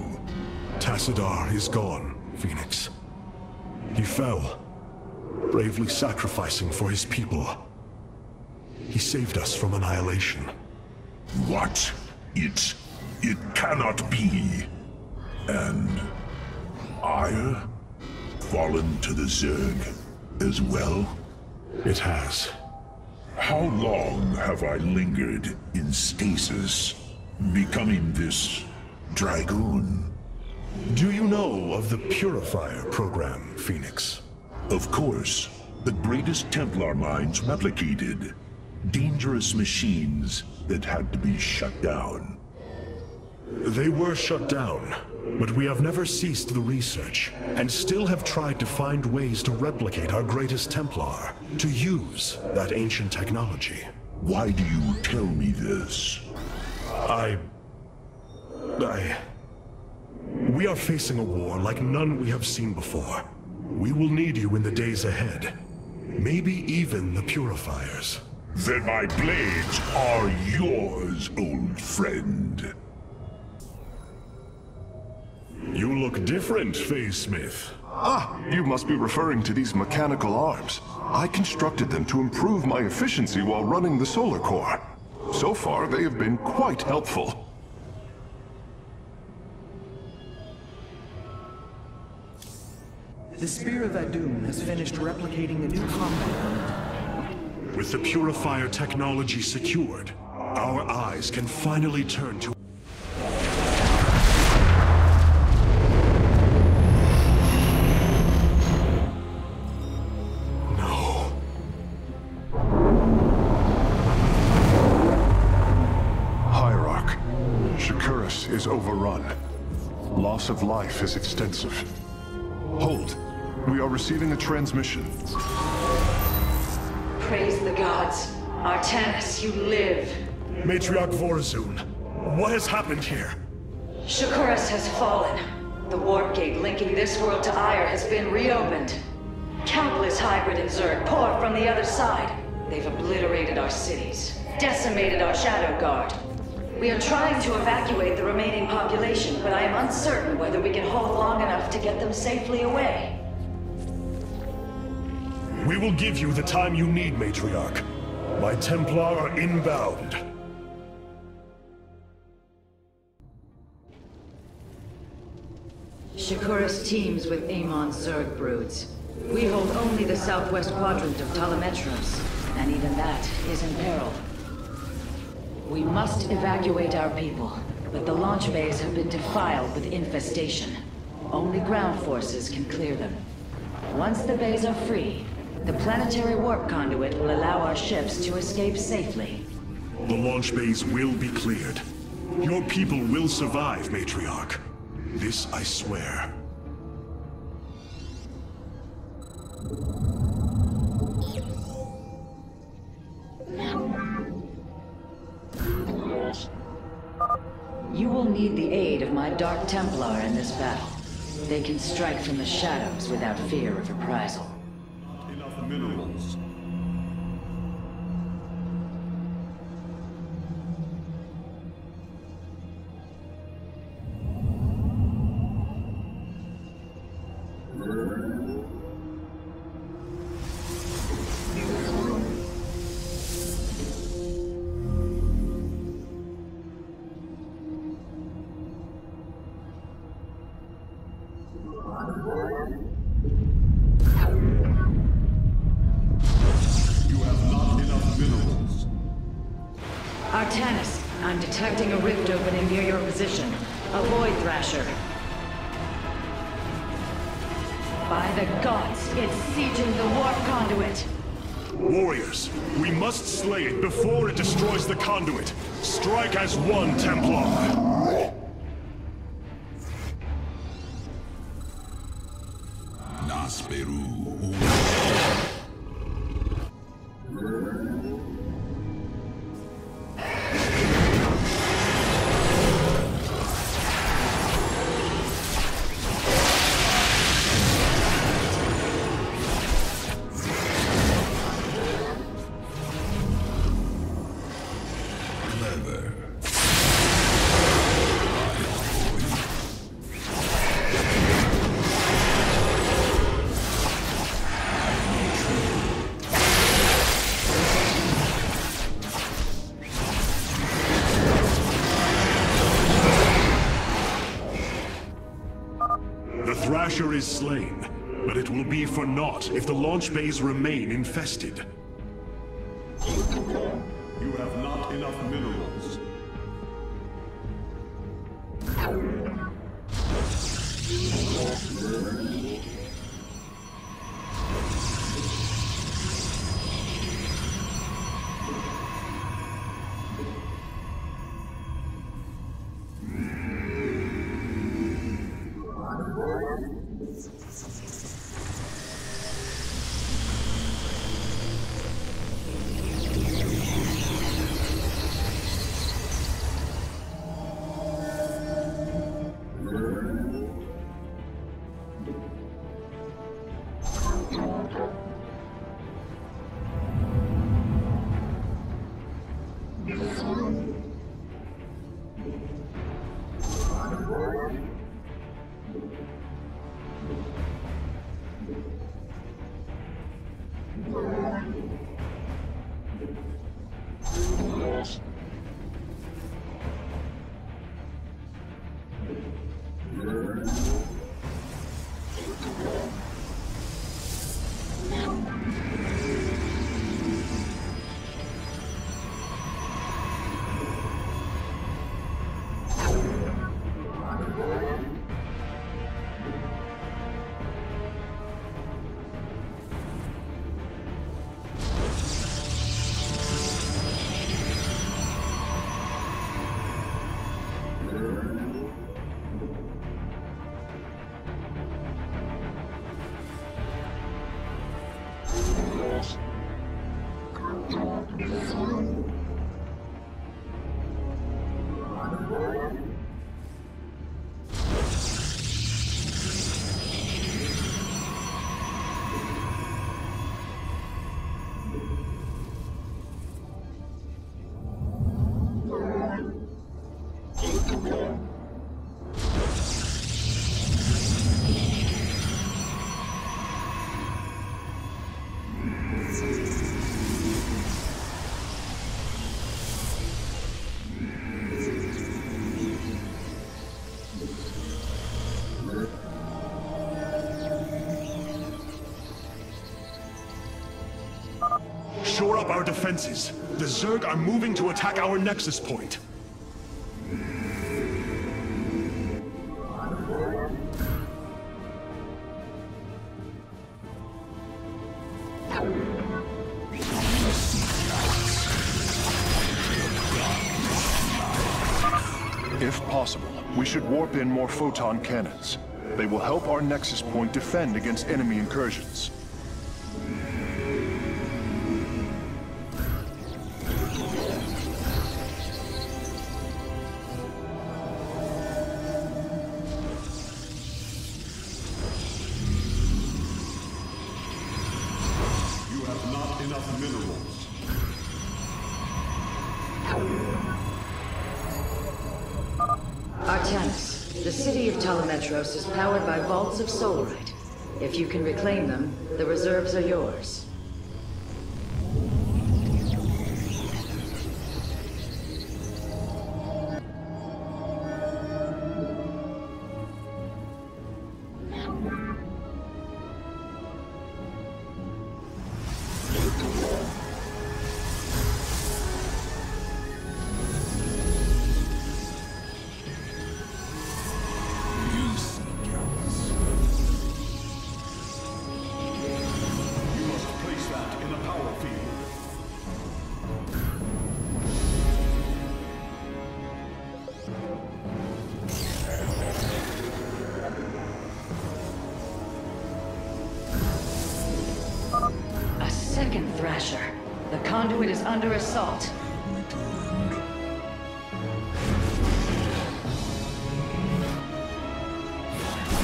Tassadar is gone, Phoenix. He fell, bravely sacrificing for his people. He saved us from annihilation. What? It cannot be. And Ire? Fallen to the Zerg as well? It has. How long have I lingered in stasis, becoming this Dragoon? Do you know of the Purifier program, Phoenix? Of course. The greatest Templar minds replicated. Dangerous machines that had to be shut down. They were shut down, but we have never ceased the research, and still have tried to find ways to replicate our greatest Templar, to use that ancient technology. Why do you tell me this? We are facing a war like none we have seen before. We will need you in the days ahead. Maybe even the Purifiers. Then my blades are yours, old friend. You look different, Phase Smith. Ah, you must be referring to these mechanical arms. I constructed them to improve my efficiency while running the solar core. So far, they have been quite helpful. The Spear of Adun has finished replicating a new combat unit. With the Purifier technology secured, our eyes can finally turn to... No. Hierarch, Shakuras is overrun. Loss of life is extensive. Hold. We are receiving a transmission. Praise the gods. Artanis, you live. Matriarch Vorazun, what has happened here? Shakuras has fallen. The warp gate linking this world to Ire has been reopened. Countless hybrid and Zerg pour from the other side. They've obliterated our cities, decimated our Shadow Guard. We are trying to evacuate the remaining population, but I am uncertain whether we can hold long enough to get them safely away. We will give you the time you need, Matriarch. My Templar are inbound. Shakuras teams with Amon's Zerg broods. We hold only the southwest quadrant of Telemetros, and even that is in peril. We must evacuate our people, but the launch bays have been defiled with infestation. Only ground forces can clear them. Once the bays are free, the planetary warp conduit will allow our ships to escape safely. The launch bays will be cleared. Your people will survive, Matriarch. This I swear. You will need the aid of my Dark Templar in this battle. They can strike from the shadows without fear of reprisal. Enough minerals. Artanis, I'm detecting a rift opening near your position. A Void Thrasher. By the gods, it's sieging the warp conduit. Warriors, we must slay it before it destroys the conduit. Strike as one, Templar. Nasperu. The Thrasher is slain, but it will be for naught if the launch bays remain infested. You have not enough minerals. Shore up our defenses. The Zerg are moving to attack our nexus point. If possible, we should warp in more photon cannons. They will help our nexus point defend against enemy incursions. Artemis, the city of Telemetros is powered by vaults of solarite. If you can reclaim them, the reserves are yours. Thrasher. The conduit is under assault.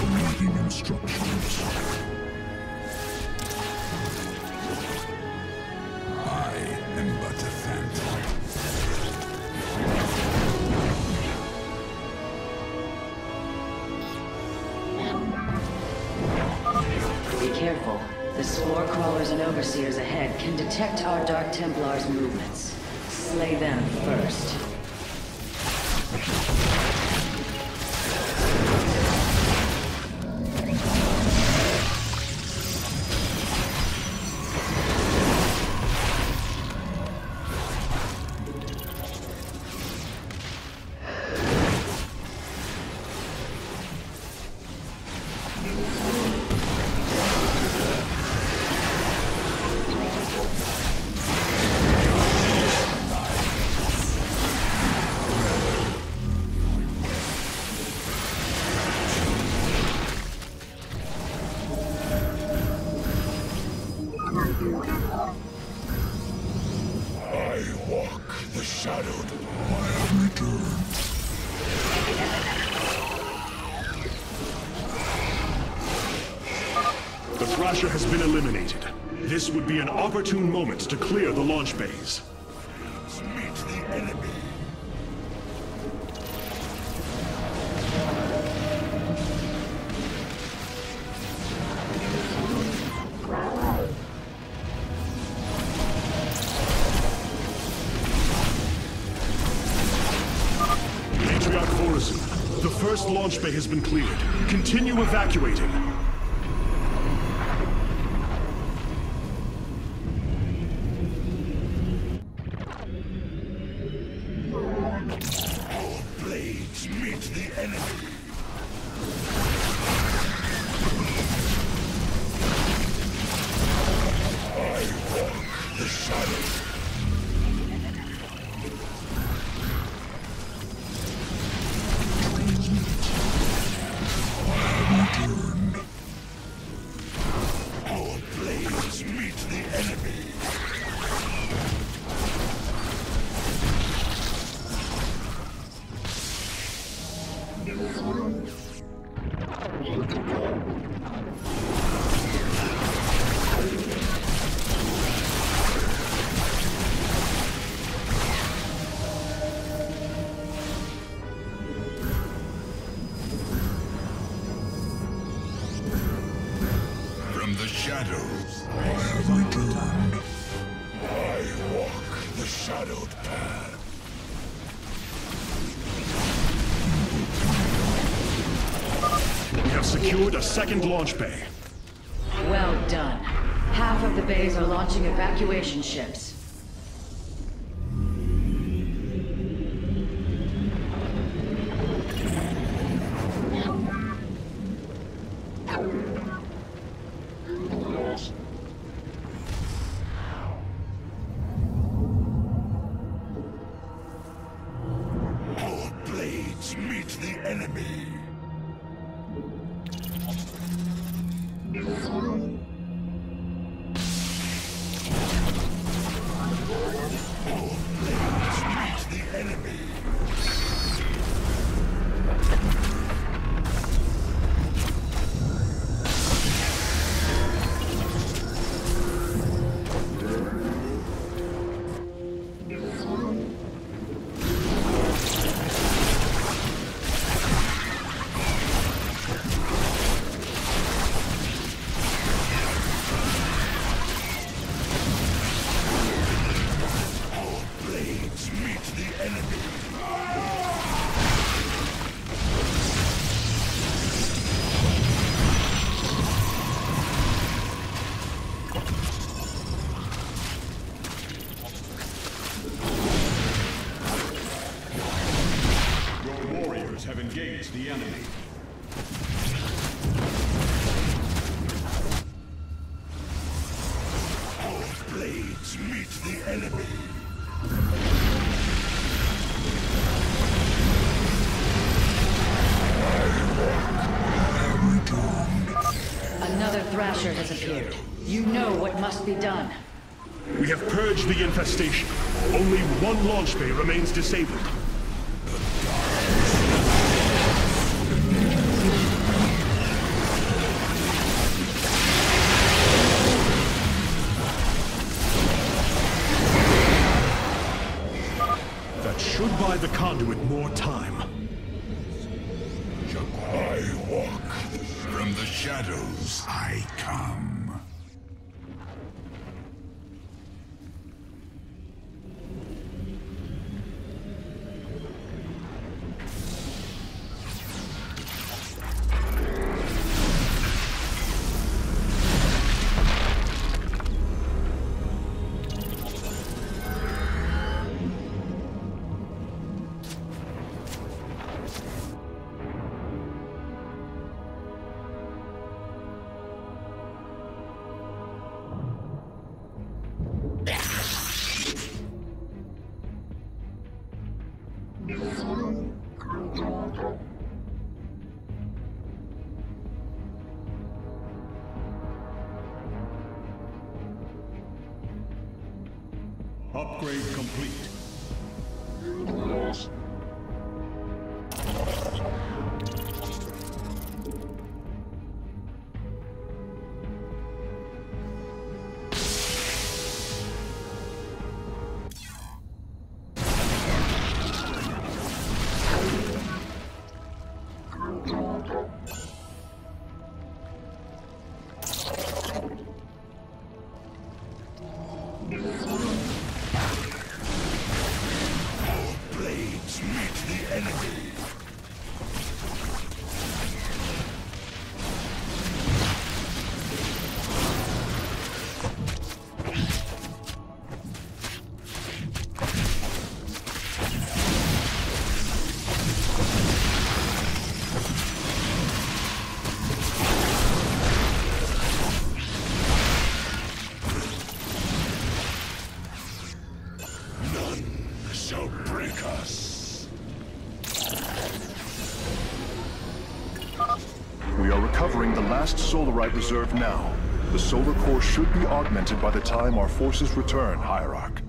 Awaiting instructions. I am but a phantom. Be careful. The spore crawlers and overseers ahead can detect our Dark Templars' movements. Slay them first. The Thrasher has been eliminated. This would be an opportune moment to clear the launch bays. Meet the enemy. The first launch bay has been cleared. Continue evacuating. Our blades meet the enemy. I walk the shadows. Our blades meet the enemy. From the shadows, I have returned. I walk the shadowed path. We have secured a second launch bay. Well done. Half of the bays are launching evacuation ships. Our blades meet the enemy. Our blades meet the enemy. forces have engaged the enemy. Our blades meet the enemy. Another Thrasher has appeared. You know what must be done. We have purged the infestation. Only one launch bay remains disabled. That should buy the conduit more time. I walk. From the shadows I come. Upgrade complete. Recovering the last Solarite reserve now. The solar core should be augmented by the time our forces return, Hierarch.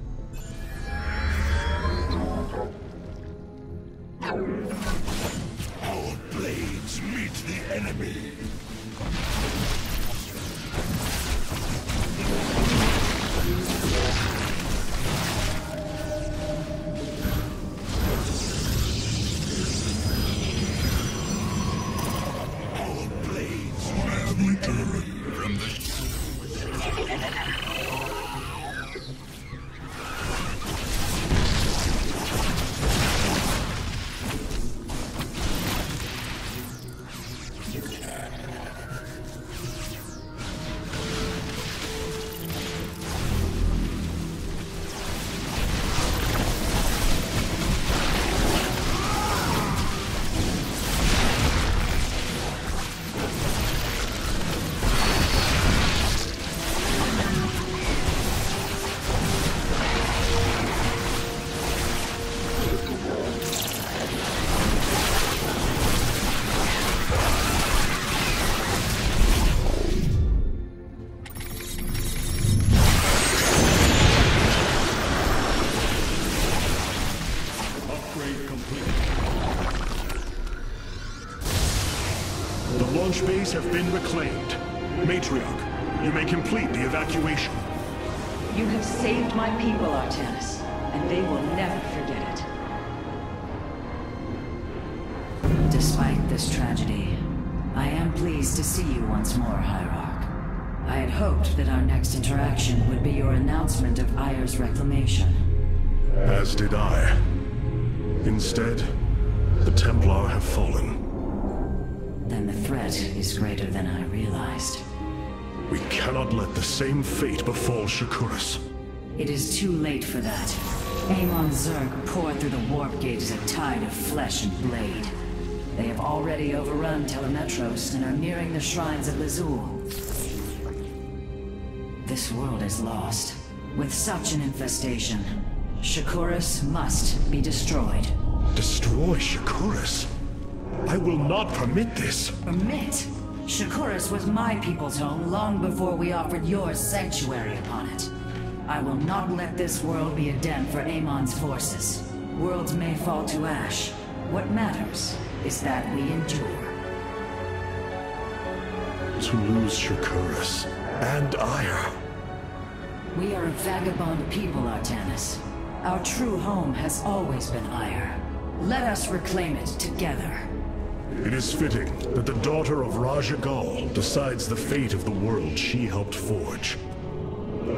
Our blades meet the enemy. Launch bays have been reclaimed. Matriarch, you may complete the evacuation. You have saved my people, Artanis, and they will never forget it. Despite this tragedy, I am pleased to see you once more, Hierarch. I had hoped that our next interaction would be your announcement of Ayer's reclamation. As did I. Instead, the Templar have fallen. Then the threat is greater than I realized. We cannot let the same fate befall Shakuras. It is too late for that. Amon Zerg poured through the warp gate as a tide of flesh and blade. already overrun Telemetros and are nearing the shrines of Lazul. This world is lost. With such an infestation, Shakuras must be destroyed. Destroy Shakuras? I will not permit this. Permit? Shakuras was my people's home long before we offered yours sanctuary upon it. I will not let this world be a den for Amon's forces. Worlds may fall to ash. What matters is that we endure. To lose Shakuras and Ire. We are a vagabond people, Artanis. Our true home has always been Ire. Let us reclaim it together. It is fitting that the daughter of Raja Gal decides the fate of the world she helped forge.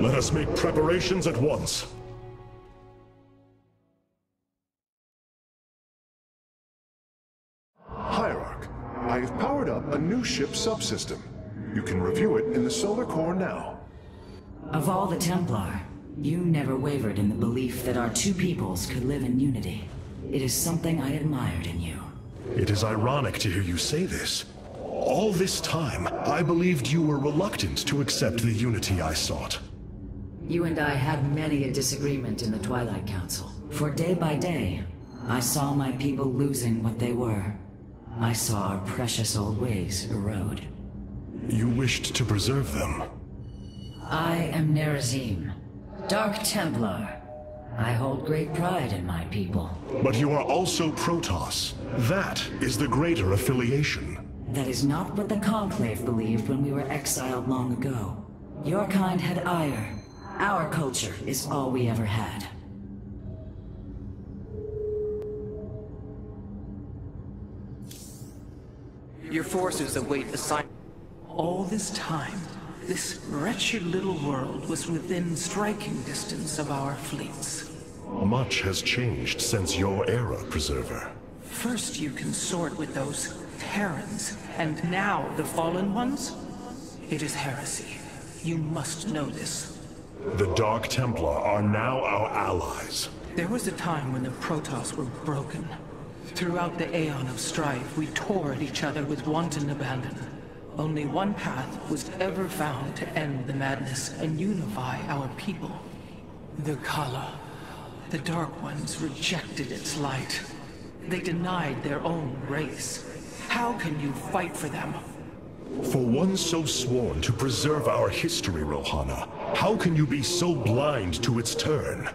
Let us make preparations at once. Hierarch, I have powered up a new ship subsystem. You can review it in the solar core now. Of all the Templar, you never wavered in the belief that our two peoples could live in unity. It is something I admired in you. It is ironic to hear you say this. All this time, I believed you were reluctant to accept the unity I sought. You and I had many a disagreement in the Twilight Council. For day by day, I saw my people losing what they were. I saw our precious old ways erode. You wished to preserve them. I am Nerazim, Dark Templar. I hold great pride in my people. But you are also Protoss. That is the greater affiliation. That is not what the Conclave believed when we were exiled long ago. Your kind had ire. Our culture is all we ever had. Your forces await assignment. All this time, this wretched little world was within striking distance of our fleets. Much has changed since your era, Preserver. First you consort with those Terrans, and now the Fallen Ones? It is heresy. You must know this. The Dark Templar are now our allies. There was a time when the Protoss were broken. Throughout the aeon of strife, we tore at each other with wanton abandon. Only one path was ever found to end the madness and unify our people. The Kala. The Dark Ones rejected its light. They denied their own race. How can you fight for them? For one so sworn to preserve our history, Rohana, how can you be so blind to its turn?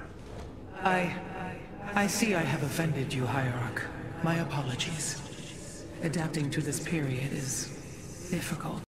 I see I have offended you, Hierarch. My apologies. Adapting to this period is difficult.